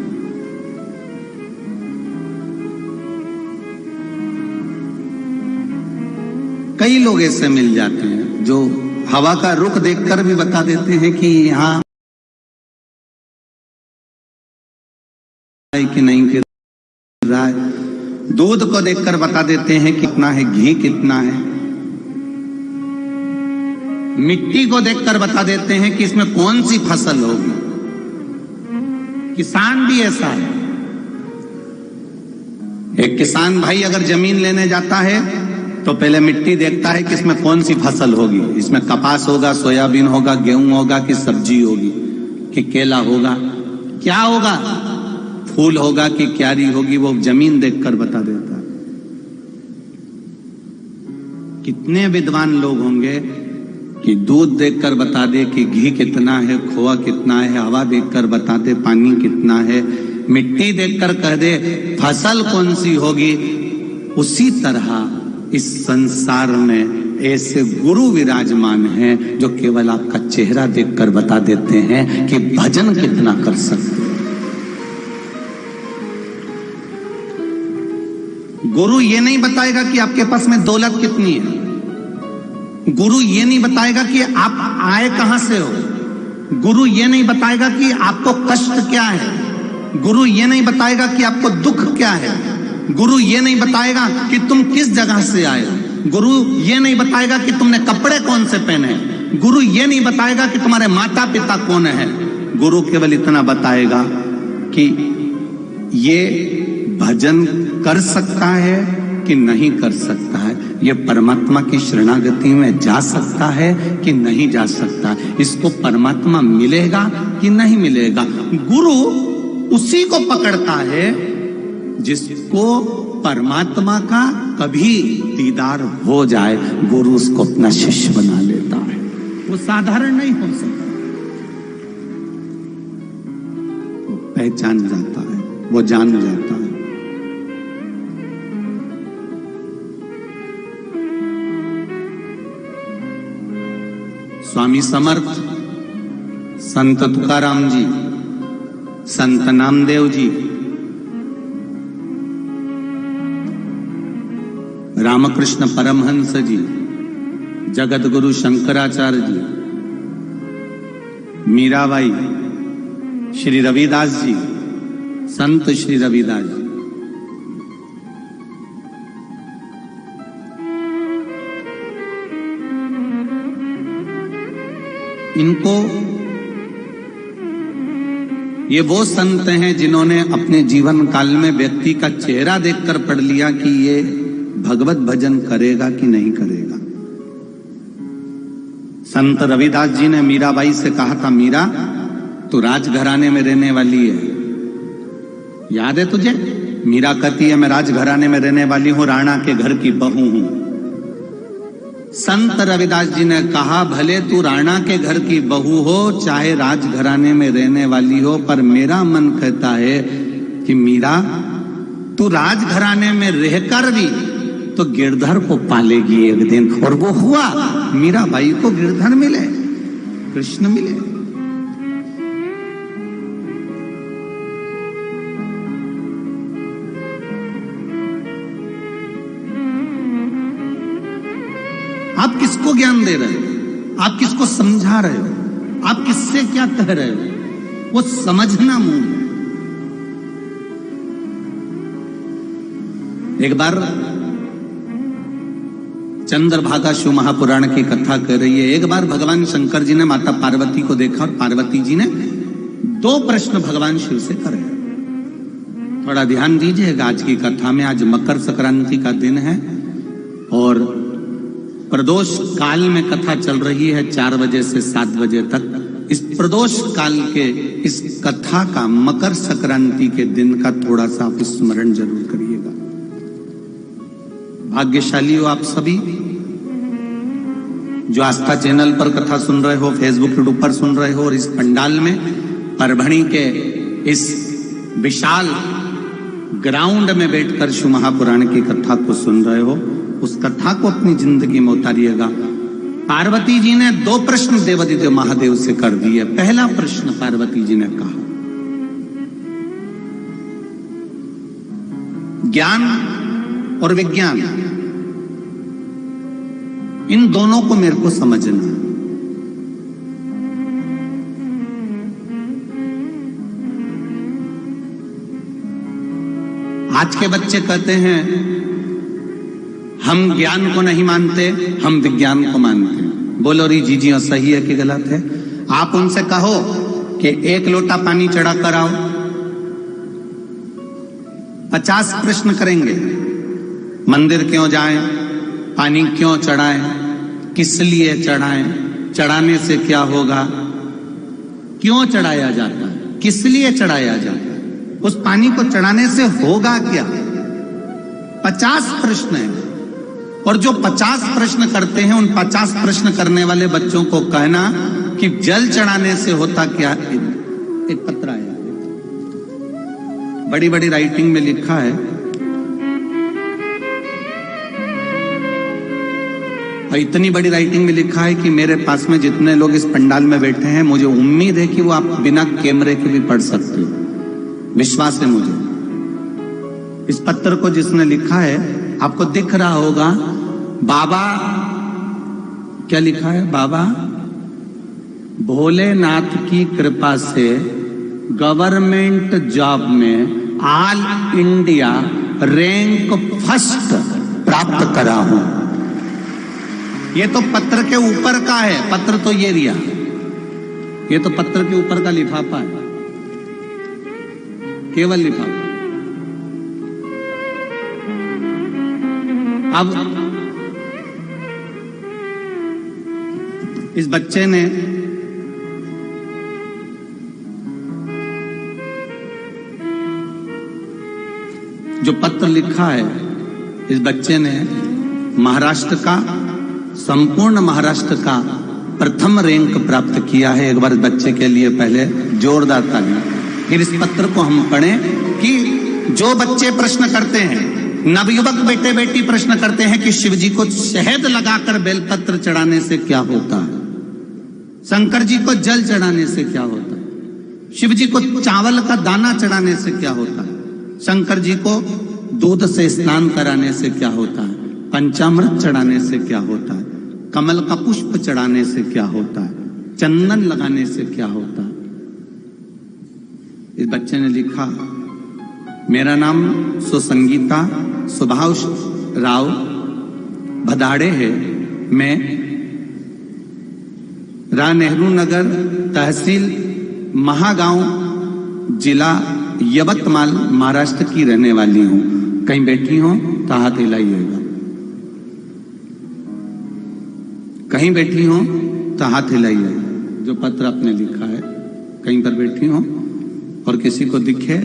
कई लोग ऐसे मिल जाते हैं जो हवा का रुख देखकर भी बता देते हैं कि यहाँ कि नहीं गिर रहा है, दूध को देखकर बता देते हैं कितना है, घी कितना है, मिट्टी को देखकर बता देते हैं कि इसमें कौन सी फसल होगी। किसान भी ऐसा है। एक किसान भाई अगर जमीन लेने जाता है तो पहले मिट्टी देखता है कि इसमें कौन सी फसल होगी, इसमें कपास होगा, सोयाबीन होगा, गेहूं होगा कि सब्जी होगी कि केला होगा, क्या होगा, फूल होगा कि क्यारी होगी, वो जमीन देखकर बता देता है। कितने विद्वान लोग होंगे कि दूध देखकर बता दे कि घी कितना है, खोआ कितना है, हवा देखकर बता दे पानी कितना है, मिट्टी देखकर कह दे फसल कौन सी होगी। उसी तरह इस संसार में ऐसे गुरु विराजमान हैं जो केवल आपका चेहरा देखकर बता देते हैं कि भजन कितना कर सकते। गुरु ये नहीं बताएगा कि आपके पास में दौलत कितनी है, गुरु ये नहीं बताएगा कि आप आए कहां से हो, गुरु ये नहीं बताएगा कि आपको कष्ट क्या है, गुरु ये नहीं बताएगा कि आपको दुख क्या है, गुरु ये नहीं बताएगा कि तुम किस जगह से आए हो, गुरु ये नहीं बताएगा कि तुमने कपड़े कौन से पहने, गुरु ये नहीं बताएगा कि तुम्हारे माता पिता कौन है। गुरु केवल इतना बताएगा कि ये भजन कर सकता है कि नहीं कर सकता है, ये परमात्मा की शरणागति में जा सकता है कि नहीं जा सकता, इसको परमात्मा मिलेगा कि नहीं मिलेगा। गुरु उसी को पकड़ता है जिसको परमात्मा का कभी दीदार हो जाए, गुरु उसको अपना शिष्य बना लेता है। वो साधारण नहीं हो सकता, वो पहचान जाता है, वो जान जाता है। स्वामी समर्थ, संत तुकाराम जी, संत नामदेव जी, रामकृष्ण परमहंस जी, जगत गुरु शंकराचार्य जी, मीराबाई, श्री रविदास जी, संत श्री रविदास जी, इनको ये वो संत हैं जिन्होंने अपने जीवन काल में व्यक्ति का चेहरा देखकर पढ़ लिया कि ये भगवत भजन करेगा कि नहीं करेगा। संत रविदास जी ने मीराबाई से कहा था, मीरा तू राजघराने में रहने वाली है, याद है तुझे? मीरा कहती है मैं राजघराने में रहने वाली हूं, राणा के घर की बहू हूं। संत रविदास जी ने कहा भले तू राणा के घर की बहू हो, चाहे राजघराने में रहने वाली हो, पर मेरा मन कहता है कि मीरा तू राजघराने में रहकर भी तो गिरधर को पालेगी एक दिन। और वो हुआ, मीराबाई को गिरधर मिले, कृष्ण मिले। आप किसको ज्ञान दे रहे हो, आप किसको समझा रहे हो, आप किससे क्या कह रहे हो, वो समझना मूल। एक बार चंद्रभागा शिव महापुराण की कथा कर रही है। एक बार भगवान शंकर जी ने माता पार्वती को देखा और पार्वती जी ने 2 प्रश्न भगवान शिव से करे। थोड़ा ध्यान दीजिएगा आज की कथा में। आज मकर संक्रांति का दिन है और प्रदोष काल में कथा चल रही है 4 बजे से 7 बजे तक। इस प्रदोष काल के इस कथा का, मकर संक्रांति के दिन का थोड़ा सा आप स्मरण जरूर करिएगा। भाग्यशाली हो आप सभी जो आस्था चैनल पर कथा सुन रहे हो, फेसबुक यूट्यूब पर सुन रहे हो और इस पंडाल में परभणी के इस विशाल ग्राउंड में बैठकर शिव महापुराण की कथा को सुन रहे हो। उस कथा को अपनी जिंदगी में उतारिएगा। पार्वती जी ने 2 प्रश्न देवादिदेव महादेव से कर दिए। पहला प्रश्न पार्वती जी ने कहा, ज्ञान और विज्ञान इन दोनों को मेरे को समझना है। आज के बच्चे कहते हैं हम ज्ञान को नहीं मानते, हम विज्ञान को मानते हैं। बोलो री जी जी सही है कि गलत है? आप उनसे कहो कि 1 लोटा पानी चढ़ा कर आओ, 50 प्रश्न करेंगे। मंदिर क्यों जाएं, पानी क्यों चढ़ाएं, किस लिए चढ़ाएं, चढ़ाने से क्या होगा, क्यों चढ़ाया जाता है, किस लिए चढ़ाया जाता है, उस पानी को चढ़ाने से होगा क्या? 50 प्रश्न हैं। और जो 50 प्रश्न करते हैं, उन 50 प्रश्न करने वाले बच्चों को कहना कि जल चढ़ाने से होता क्या। एक पत्र आया, बड़ी बड़ी राइटिंग में लिखा है, और इतनी बड़ी राइटिंग में लिखा है कि मेरे पास में जितने लोग इस पंडाल में बैठे हैं, मुझे उम्मीद है कि वो आप बिना कैमरे के भी पढ़ सकते हो। विश्वास है मुझे। इस पत्र को जिसने लिखा है, आपको दिख रहा होगा, बाबा क्या लिखा है? बाबा भोलेनाथ की कृपा से गवर्नमेंट जॉब में ऑल इंडिया रैंक फर्स्ट प्राप्त करा हूं। ये तो पत्र के ऊपर का है, पत्र तो ये रिया, ये तो पत्र के ऊपर का लिफाफा है, केवल लिफाफा। अब इस बच्चे ने जो पत्र लिखा है, इस बच्चे ने महाराष्ट्र का, संपूर्ण महाराष्ट्र का प्रथम रैंक प्राप्त किया है। एक बार बच्चे के लिए पहले जोरदार ताली। फिर इस पत्र को हम पढ़ें कि जो बच्चे प्रश्न करते हैं, नवयुवक बेटे बेटी प्रश्न करते हैं कि शिव जी को शहद लगाकर बेलपत्र चढ़ाने से क्या होता है, शंकर जी को जल चढ़ाने से क्या होता है, शिव जी को चावल का दाना चढ़ाने से क्या होता है, शंकर जी को दूध से स्नान कराने से क्या होता है, पंचामृत चढ़ाने से क्या होता है, कमल का पुष्प चढ़ाने से क्या होता है, चंदन लगाने से क्या होता है। इस बच्चे ने लिखा, मेरा नाम सुसंगीता सुभाष राव भदाड़े है। मैं नेहरू नगर तहसील महागांव जिला यवतमाल महाराष्ट्र की रहने वाली हूं। कहीं बैठी हो तो हाथ हिलाइएगा, कहीं बैठी हो तो हाथ हिलाइएगा। जो पत्र आपने लिखा है, कहीं पर बैठी हो और किसी को दिखे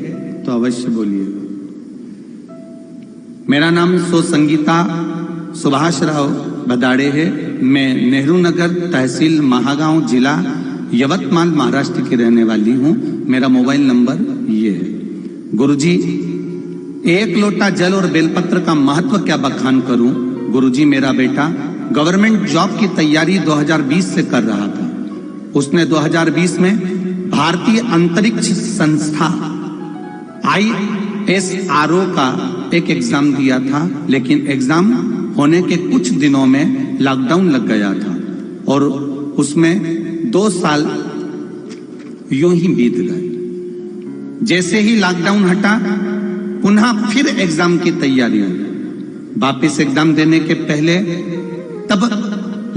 तो अवश्य बोलिएगा। मेरा नाम सुसंगीता सुभाष राव भदाड़े है। मैं नेहरू नगर तहसील महागांव जिला यवतमाल महाराष्ट्र की रहने वाली हूं। मेरा मोबाइल नंबर ये है। गुरुजी, 1 लोटा जल और बेलपत्र का महत्व क्या बखान करूं। गुरुजी, मेरा बेटा गवर्नमेंट जॉब की तैयारी 2020 से कर रहा था। उसने 2020 में भारतीय अंतरिक्ष संस्था ISRO का एक एग्जाम दिया था, लेकिन एग्जाम होने के कुछ दिनों में लॉकडाउन लग गया था और उसमें 2 साल यूं ही बीत गए। जैसे ही लॉकडाउन हटा, पुनः फिर एग्जाम की तैयारी हुई। वापिस एग्जाम देने के पहले तब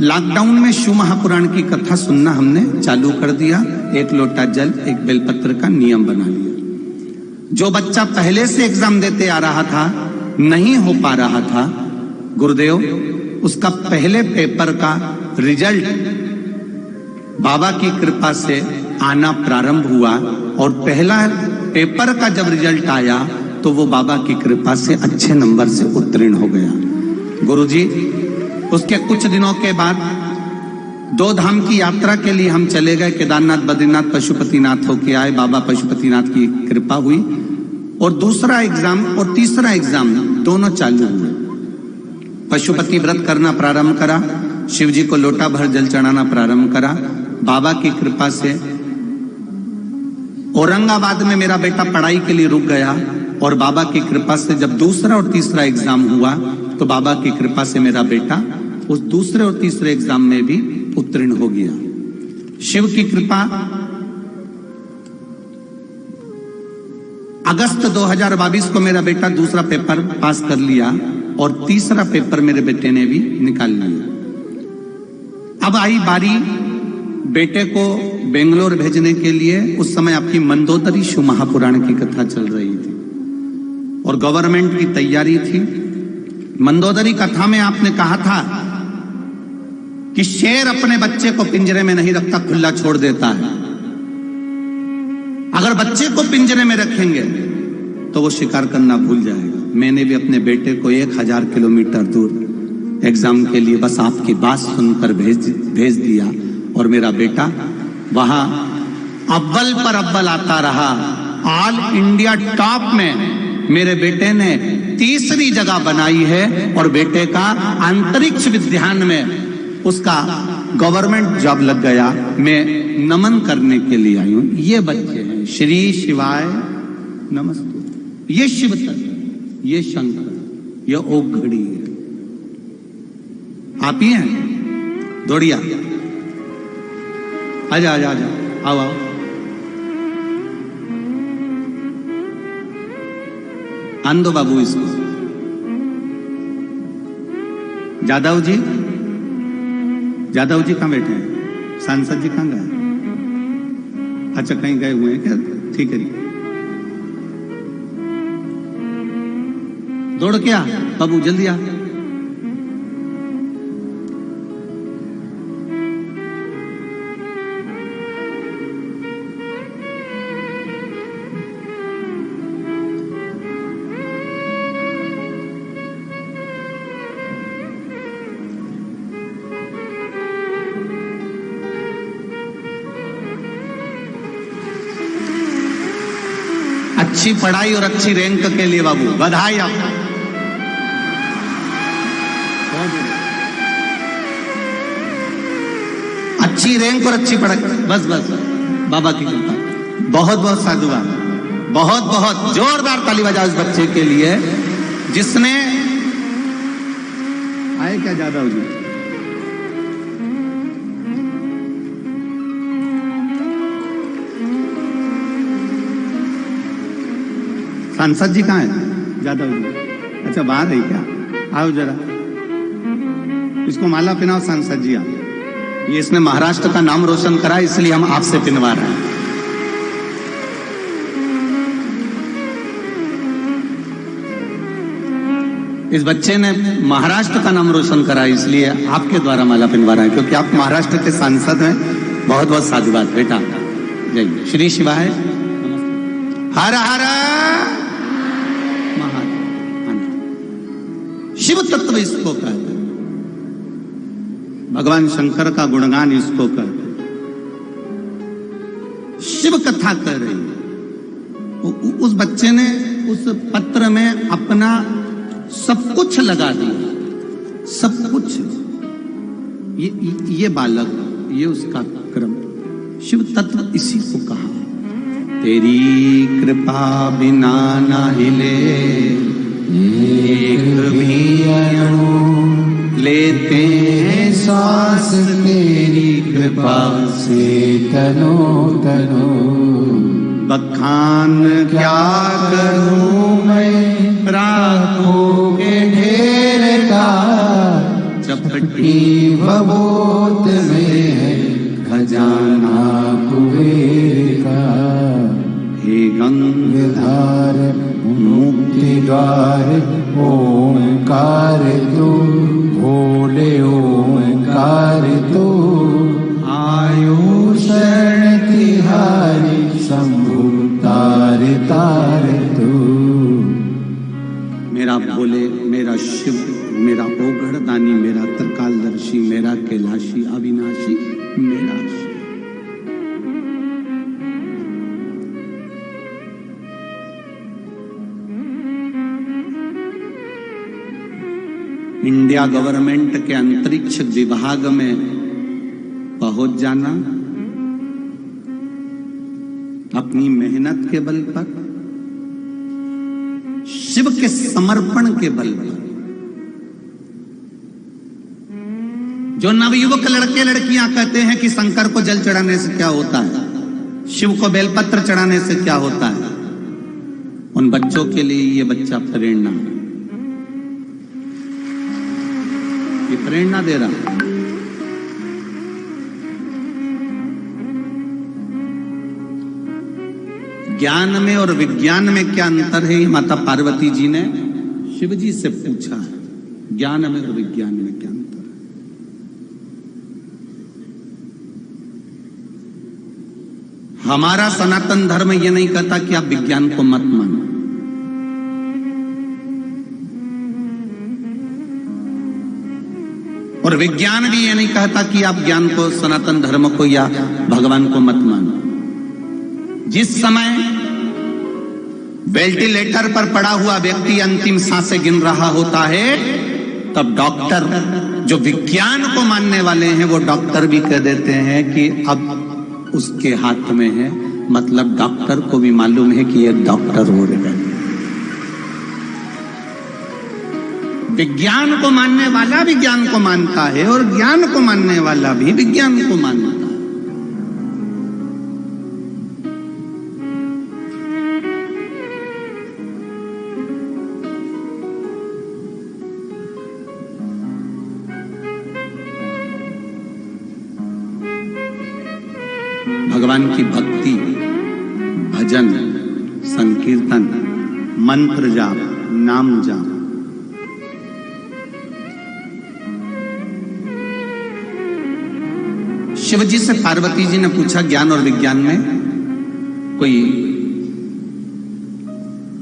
लॉकडाउन में शिव महापुराण की कथा सुनना हमने चालू कर दिया। 1 लोटा जल 1 बेलपत्र का नियम बना लिया। जो बच्चा पहले से एग्जाम देते आ रहा था, नहीं हो पा रहा था, गुरुदेव, उसका पहले पेपर का रिजल्ट बाबा की कृपा से आना प्रारंभ हुआ और पहला पेपर का जब रिजल्ट आया तो वो बाबा की कृपा से अच्छे नंबर से उत्तीर्ण हो गया। गुरुजी, उसके कुछ दिनों के बाद 2 धाम की यात्रा के लिए हम चले गए। केदारनाथ, बद्रीनाथ, पशुपतिनाथ होके आए। बाबा पशुपतिनाथ की कृपा हुई और दूसरा एग्जाम और तीसरा एग्जाम दोनों चालू हुए। पशुपति व्रत करना प्रारंभ करा, शिव जी को लोटा भर जल चढ़ाना प्रारंभ करा। बाबा की कृपा से औरंगाबाद में मेरा बेटा पढ़ाई के लिए रुक गया और बाबा की कृपा से जब दूसरा और तीसरा एग्जाम हुआ तो बाबा की कृपा से मेरा बेटा उस दूसरे और तीसरे एग्जाम में भी उत्तीर्ण हो गया। शिव की कृपा। अगस्त 2022 को मेरा बेटा दूसरा पेपर पास कर लिया और तीसरा पेपर मेरे बेटे ने भी निकाल लिया। अब आई बारी बेटे को बेंगलोर भेजने के लिए। उस समय आपकी मंदोदरी शिव महापुराण की कथा चल रही थी और गवर्नमेंट की तैयारी थी। मंदोदरी कथा में आपने कहा था कि शेर अपने बच्चे को पिंजरे में नहीं रखता, खुला छोड़ देता है। अगर बच्चे को पिंजरे में रखेंगे तो वो शिकार करना भूल जाएगा। मैंने भी अपने बेटे को 1000 किलोमीटर दूर एग्जाम के लिए बस आपकी बात सुनकर भेज दिया और मेरा बेटा वहां अव्वल पर अव्वल आता रहा। ऑल इंडिया टॉप में मेरे बेटे ने तीसरी जगह बनाई है और बेटे का अंतरिक्ष विज्ञान में उसका गवर्नमेंट जॉब लग गया। मैं नमन करने के लिए आई हूं। ये बच्चे हैं। श्री शिवाय नमस्ते। ये शिव तत्व, ये शंकर, ये ओघड़ी है। आप ही हैं? दौड़िया, आजा आजा आजा, आओ आओ। आंदो बाबू इसको। जादव जी, जादव जी कहाँ बैठे हैं? सांसद जी कहाँ गए? अच्छा, कहीं गए हुए हैं क्या? ठीक है, दौड़ क्या बाबू, जल्दी आ। अच्छी पढ़ाई और अच्छी रैंक के लिए बाबू बधाई आपको। अच्छी रैंक और अच्छी पढ़ाई, बस बस बाबा की कृपा। बहुत बहुत साधुवाद, बहुत बहुत जोरदार ताली बजाओ इस बच्चे के लिए जिसने। आए क्या जादव जी? सांसद जी कहाँ है? जादव जी। अच्छा, बाहर है क्या? आओ जरा, इसको माला पहनाओ। सांसद जी आप, ये इसने महाराष्ट्र का नाम रोशन करा, इसलिए हम आपसे पिनवा रहे हैं। इस बच्चे ने महाराष्ट्र का नाम रोशन करा, इसलिए आपके द्वारा माला पिनवा रहे हैं, क्योंकि आप महाराष्ट्र के सांसद हैं। बहुत बहुत साधुवाद बेटा। जय श्री शिवाय। हर हर शिव तत्व इसको कहते हैं। भगवान शंकर का गुणगान इसको कहते हैं। शिव कथा कह रही है। उस बच्चे ने उस पत्र में अपना सब कुछ लगा दिया, सब कुछ। ये बालक, ये उसका क्रम। शिव तत्व इसी को कहा। तेरी कृपा बिना ना हिले एक भी अणु, लेते हैं सांस तेरी कृपा से तनो तनो। बखान क्या करूं मैं राखों के ढेर का, चपटी बबोत में है खजाना कुबेर का। हे गंगाधार मुक्ति द्वार ओंकार तो, भोले ओंकार तो। आयु शरण तिहारी शंभु तार तार तो। मेरा भोले, मेरा शिव, मेरा ओगढ़दानी, मेरा त्रिकालदर्शी, मेरा कैलाशी, अविनाशी, मेरा शिव। इंडिया गवर्नमेंट के अंतरिक्ष विभाग में पहुंच जाना अपनी मेहनत के बल पर, शिव के समर्पण के बल पर। जो नवयुवक लड़के लड़कियां कहते हैं कि शंकर को जल चढ़ाने से क्या होता है, शिव को बेलपत्र चढ़ाने से क्या होता है, उन बच्चों के लिए ये बच्चा प्रेरणा, ये प्रेरणा दे रहा। ज्ञान में और विज्ञान में क्या अंतर है, माता पार्वती जी ने शिव जी से पूछा है। ज्ञान में और विज्ञान में क्या अंतर है? हमारा सनातन धर्म यह नहीं कहता कि आप विज्ञान को मत मानो, और विज्ञान भी यह नहीं कहता कि आप ज्ञान को, सनातन धर्म को या भगवान को मत मानो। जिस समय वेंटिलेटर पर पड़ा हुआ व्यक्ति अंतिम सांसें गिन रहा होता है, तब डॉक्टर, जो विज्ञान को मानने वाले हैं, वो डॉक्टर भी कह देते हैं कि अब उसके हाथ में है, मतलब डॉक्टर को भी मालूम है कि ये डॉक्टर हो रहे हैं। विज्ञान को मानने वाला विज्ञान को मानता है और ज्ञान को मानने वाला भी विज्ञान को मानता है। भगवान की भक्ति, भजन, संकीर्तन, मंत्र जाप, नाम जाप, शिव जी से पार्वती जी ने पूछा ज्ञान और विज्ञान में कोई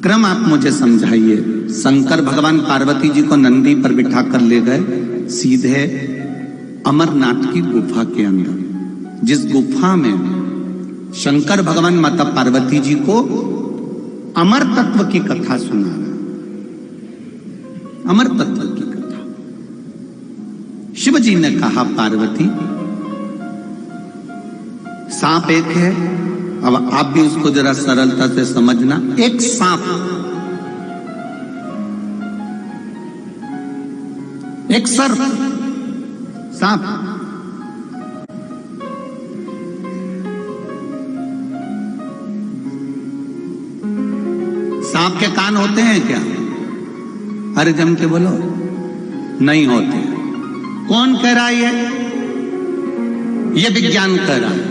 क्रम आप मुझे समझाइए। शंकर भगवान पार्वती जी को नंदी पर बिठाकर ले गए सीधे अमरनाथ की गुफा के अंदर, जिस गुफा में शंकर भगवान माता पार्वती जी को अमर तत्व की कथा सुना रहे। अमर तत्व की कथा। शिव जी ने कहा, पार्वती, सांप एक है, अब आप भी उसको जरा सरलता से समझना। एक सांप, एक सर्प, सांप, सांप के कान होते हैं क्या? अरे जम के बोलो, नहीं होते। कौन कह रहा है ये विज्ञान कह रहा है।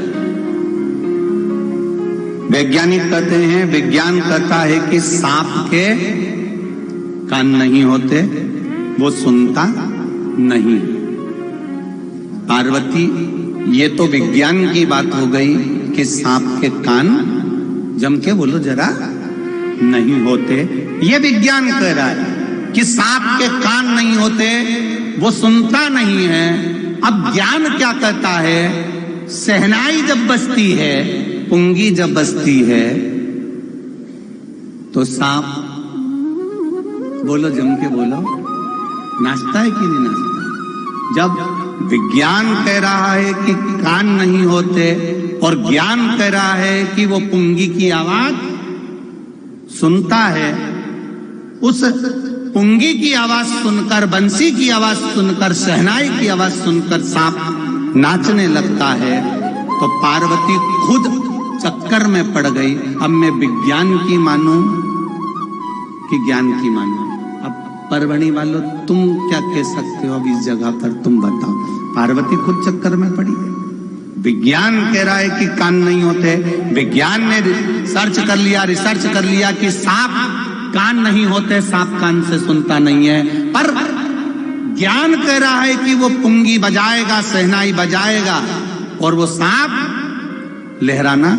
वैज्ञानिक कहते हैं, विज्ञान कहता है कि सांप के कान नहीं होते, वो सुनता नहीं। पार्वती, ये तो विज्ञान की बात हो गई कि सांप के कान, जम के बोलो जरा, नहीं होते। ये विज्ञान कह रहा है कि सांप के कान नहीं होते, वो सुनता नहीं है। अब ज्ञान क्या कहता है? शहनाई जब बजती है, पुंगी जब बजती है, तो सांप, बोलो जम के बोलो, नाचता है कि नहीं नाचता? जब विज्ञान कह रहा है कि कान नहीं होते और ज्ञान कह रहा है कि वो पुंगी की आवाज सुनता है, उस पुंगी की आवाज सुनकर, बंसी की आवाज सुनकर, शहनाई की आवाज सुनकर सांप नाचने लगता है, तो पार्वती खुद चक्कर में पड़ गई। अब मैं विज्ञान की मानूं कि ज्ञान की मानूं? अब परवणी वालों, तुम क्या कह सकते हो अब इस जगह पर, तुम बताओ। पार्वती खुद चक्कर में पड़ी है। विज्ञान कह रहा है कि कान नहीं होते, विज्ञान ने सर्च कर लिया, रिसर्च कर लिया कि सांप कान नहीं होते, सांप कान से सुनता नहीं है, पर ज्ञान कह रहा है कि वो पुंगी बजाएगा, शहनाई बजाएगा और वो सांप लहराना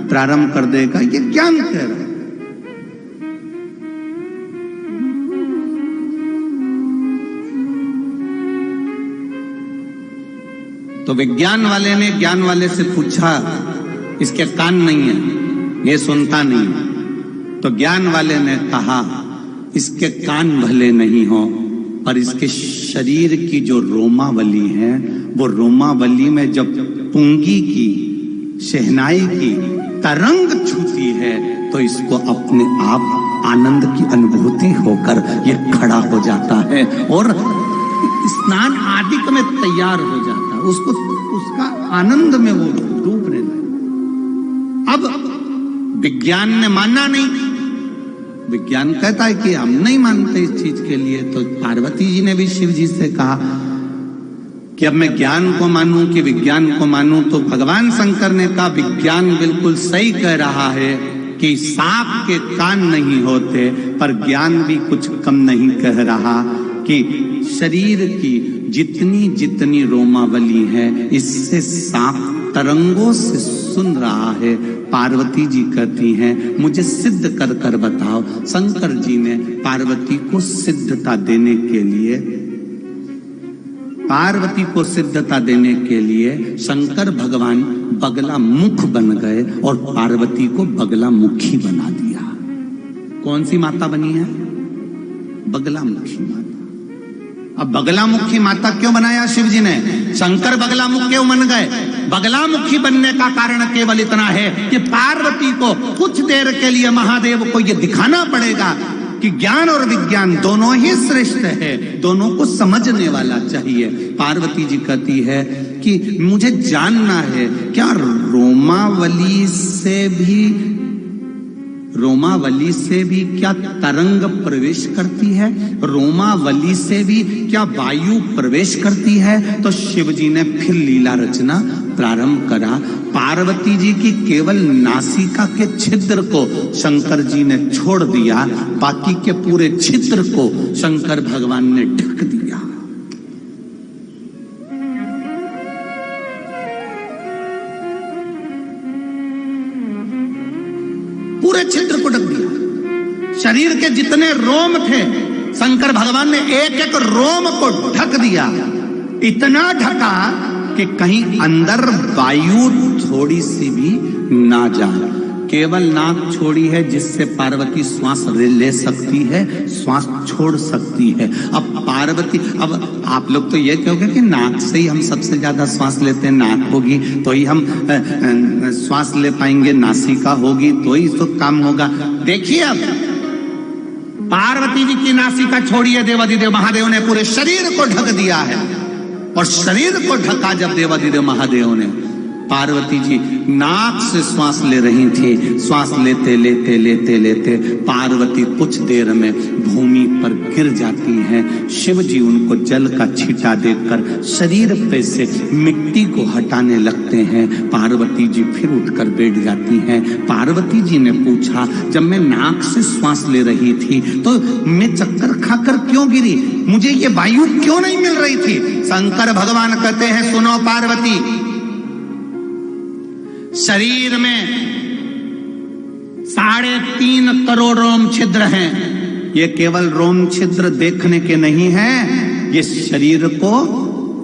प्रारंभ कर देगा। ये ज्ञान कह रहा है। तो विज्ञान वाले ने ज्ञान वाले से पूछा, इसके कान नहीं है, ये सुनता नहीं है। तो ज्ञान वाले ने कहा, इसके कान भले नहीं हो, पर इसके शरीर की जो रोमावली है, वो रोमावली में जब पुंगी की, शहनाई की तरंग छूती है, तो इसको अपने आप आनंद की अनुभूति होकर ये खड़ा हो जाता है और स्नान आदिक में तैयार हो जाता, उसको उसका आनंद में वो डूबने लगा। अब विज्ञान ने माना नहीं, विज्ञान कहता है कि हम नहीं मानते इस चीज के लिए। तो पार्वती जी ने भी शिव जी से कहा कि अब मैं ज्ञान को मानूं कि विज्ञान को मानूं। तो भगवान शंकर ने कहा विज्ञान बिल्कुल सही कह रहा है कि सांप के कान नहीं होते, पर ज्ञान भी कुछ कम नहीं कह रहा कि शरीर की जितनी जितनी रोमावली है इससे सांप तरंगों से सुन रहा है। पार्वती जी कहती हैं मुझे सिद्ध कर कर बताओ। शंकर जी ने पार्वती को सिद्धता देने के लिए, पार्वती को सिद्धता देने के लिए शंकर भगवान बगला मुख बन गए और पार्वती को बगला मुखी बना दिया। कौन सी माता बनी है? बगला मुखी माता। अब बगला मुखी माता क्यों बनाया शिव जी ने? शंकर बगला मुख क्यों बन गए? बगला मुखी बनने का कारण केवल इतना है कि पार्वती को कुछ देर के लिए महादेव को यह दिखाना पड़ेगा कि ज्ञान और विज्ञान दोनों ही श्रेष्ठ है, दोनों को समझने वाला चाहिए। पार्वती जी कहती है कि मुझे जानना है क्या रोमावली से भी क्या तरंग प्रवेश करती है? रोमावली से भी क्या वायु प्रवेश करती है? तो शिव जी ने फिर लीला रचना प्रारंभ करा। पार्वती जी की केवल नासिका के छिद्र को शंकर जी ने छोड़ दिया, बाकी के पूरे छिद्र को शंकर भगवान ने ढक दिया। पूरे छिद्र को ढक दिया। शरीर के जितने रोम थे शंकर भगवान ने एक एक रोम को ढक दिया। इतना ढका कि कहीं अंदर वायु थोड़ी सी भी ना जाए। केवल नाक छोड़ी है जिससे पार्वती श्वास ले सकती है, श्वास छोड़ सकती है। अब पार्वती, अब आप लोग तो ये कहोगे कि नाक से ही हम सबसे ज्यादा श्वास लेते हैं, नाक होगी तो ही हम श्वास ले पाएंगे, नासिका होगी तो ही तो काम होगा। देखिए अब पार्वती जी की नासिका छोड़िए, देवाधिदेव महादेव ने पूरे शरीर को ढक दिया है। और शरीर को ढका जब देवाधिदेव महादेव ने, पार्वती जी नाक से श्वास ले रही थी। श्वास लेते लेते लेते लेते पार्वती कुछ देर में भूमि पर गिर जाती हैं। शिव जी उनको जल का छींटा देकर शरीर पे से मिट्टी को हटाने लगते हैं। पार्वती जी फिर उठकर बैठ जाती हैं। पार्वती जी ने पूछा जब मैं नाक से श्वास ले रही थी तो मैं चक्कर खाकर क्यों गिरी? मुझे ये वायु क्यों नहीं मिल रही थी? शंकर भगवान कहते हैं सुनो पार्वती, शरीर में 3.5 करोड़ रोम छिद्र हैं। ये केवल रोम छिद्र देखने के नहीं हैं, ये शरीर को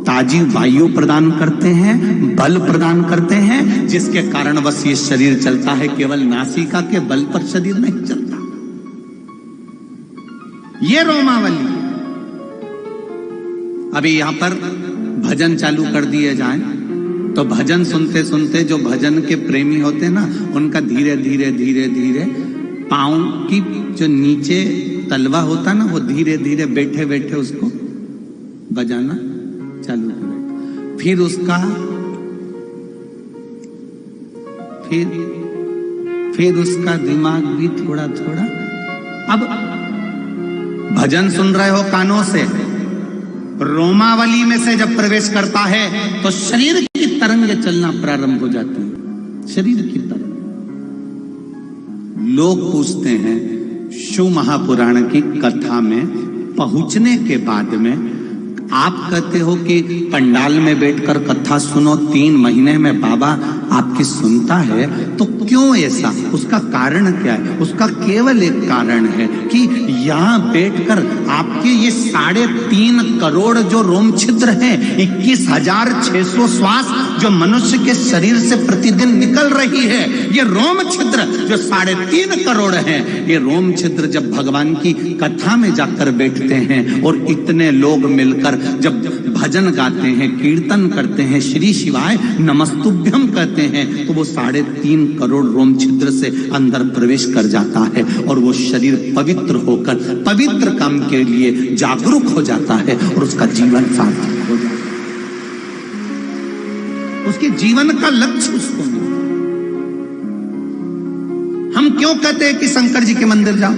ताजी वायु प्रदान करते हैं, बल प्रदान करते हैं, जिसके कारण बस ये शरीर चलता है। केवल नासिका के बल पर शरीर नहीं चलता। ये रोमावली। अभी यहां पर भजन चालू कर दिए जाएं तो भजन सुनते सुनते जो भजन के प्रेमी होते हैं ना, उनका धीरे धीरे धीरे धीरे पांव की जो नीचे तलवा होता ना, वो धीरे धीरे बैठे बैठे उसको बजाना चालू करें। फिर उसका फिर उसका दिमाग भी थोड़ा थोड़ा, अब भजन सुन रहे हो कानों से, रोमावली में से जब प्रवेश करता है तो शरीर की तरंगे चलना प्रारंभ हो जाती है। शरीर की तरंग। लोग पूछते हैं शिव महापुराण की कथा में पहुंचने के बाद में आप कहते हो कि पंडाल में बैठकर कथा सुनो, 3 महीने में बाबा आपकी सुनता है, तो क्यों ऐसा? उसका कारण क्या है? उसका केवल एक कारण है कि यहाँ बैठकर आपके ये 3.5 करोड़ जो रोम छिद्र हैं, 21,600 श्वास जो मनुष्य के शरीर से प्रतिदिन निकल रही है, ये रोम छिद्र जो 3.5 करोड़ हैं, ये रोम छिद्र जब भगवान की कथा में जाकर बैठते हैं और इतने लोग मिलकर जब भजन गाते हैं, कीर्तन करते हैं, श्री शिवाय नमस्तुभ्यम कहते करते हैं तो वो 3.5 करोड़ रोम छिद्र से अंदर प्रवेश कर जाता है और वो शरीर पवित्र होकर पवित्र काम के लिए जागरूक हो जाता है और उसका जीवन सार्थक हो जाता है। उसके जीवन का लक्ष्य उसको मिलता है। हम क्यों कहते हैं कि शंकर जी के मंदिर जाओ,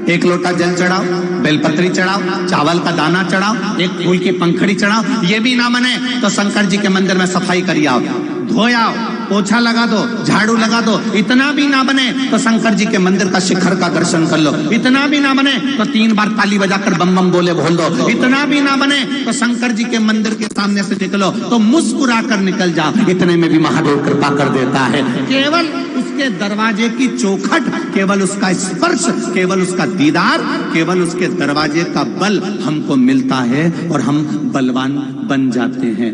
1 लोटा जल चढ़ाओ, बेलपत्री चढ़ाओ, चावल का दाना चढ़ाओ, एक फूल की पंखड़ी चढ़ाओ, ये भी ना बने तो शंकर जी के मंदिर में सफाई करिए आओ, धोयाओ, पोछा लगा दो, झाड़ू लगा दो। इतना भी ना बने तो शंकर जी के मंदिर का शिखर का दर्शन कर लो। इतना भी ना बने तो 3 बार ताली बजाकर बम बम बोले बोल दो। इतना भी ना बने तो शंकर जी के मंदिर के सामने से निकलो तो मुस्कुरा कर निकल जाओ। इतने में भी महादेव कृपा कर देता है। केवल उसके दरवाजे की चौखट, केवल उसका स्पर्श, केवल उसका दीदार, केवल उसके दरवाजे का बल हमको मिलता है और हम बलवान बन जाते हैं।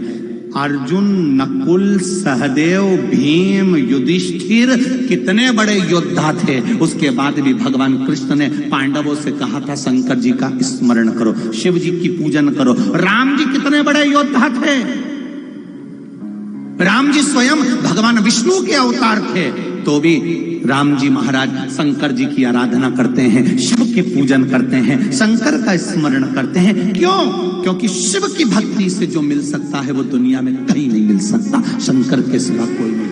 अर्जुन, नकुल, सहदेव, भीम, युधिष्ठिर कितने बड़े योद्धा थे, उसके बाद भी भगवान कृष्ण ने पांडवों से कहा था शंकर जी का स्मरण करो, शिव जी की पूजन करो। राम जी कितने बड़े योद्धा थे, राम जी स्वयं भगवान विष्णु के अवतार थे, तो भी राम जी महाराज शंकर जी की आराधना करते हैं, शिव की पूजन करते हैं, शंकर का स्मरण करते हैं। क्यों? क्योंकि शिव की भक्ति से जो मिल सकता है वो दुनिया में कहीं नहीं मिल सकता, शंकर के सिवा कोई नहीं।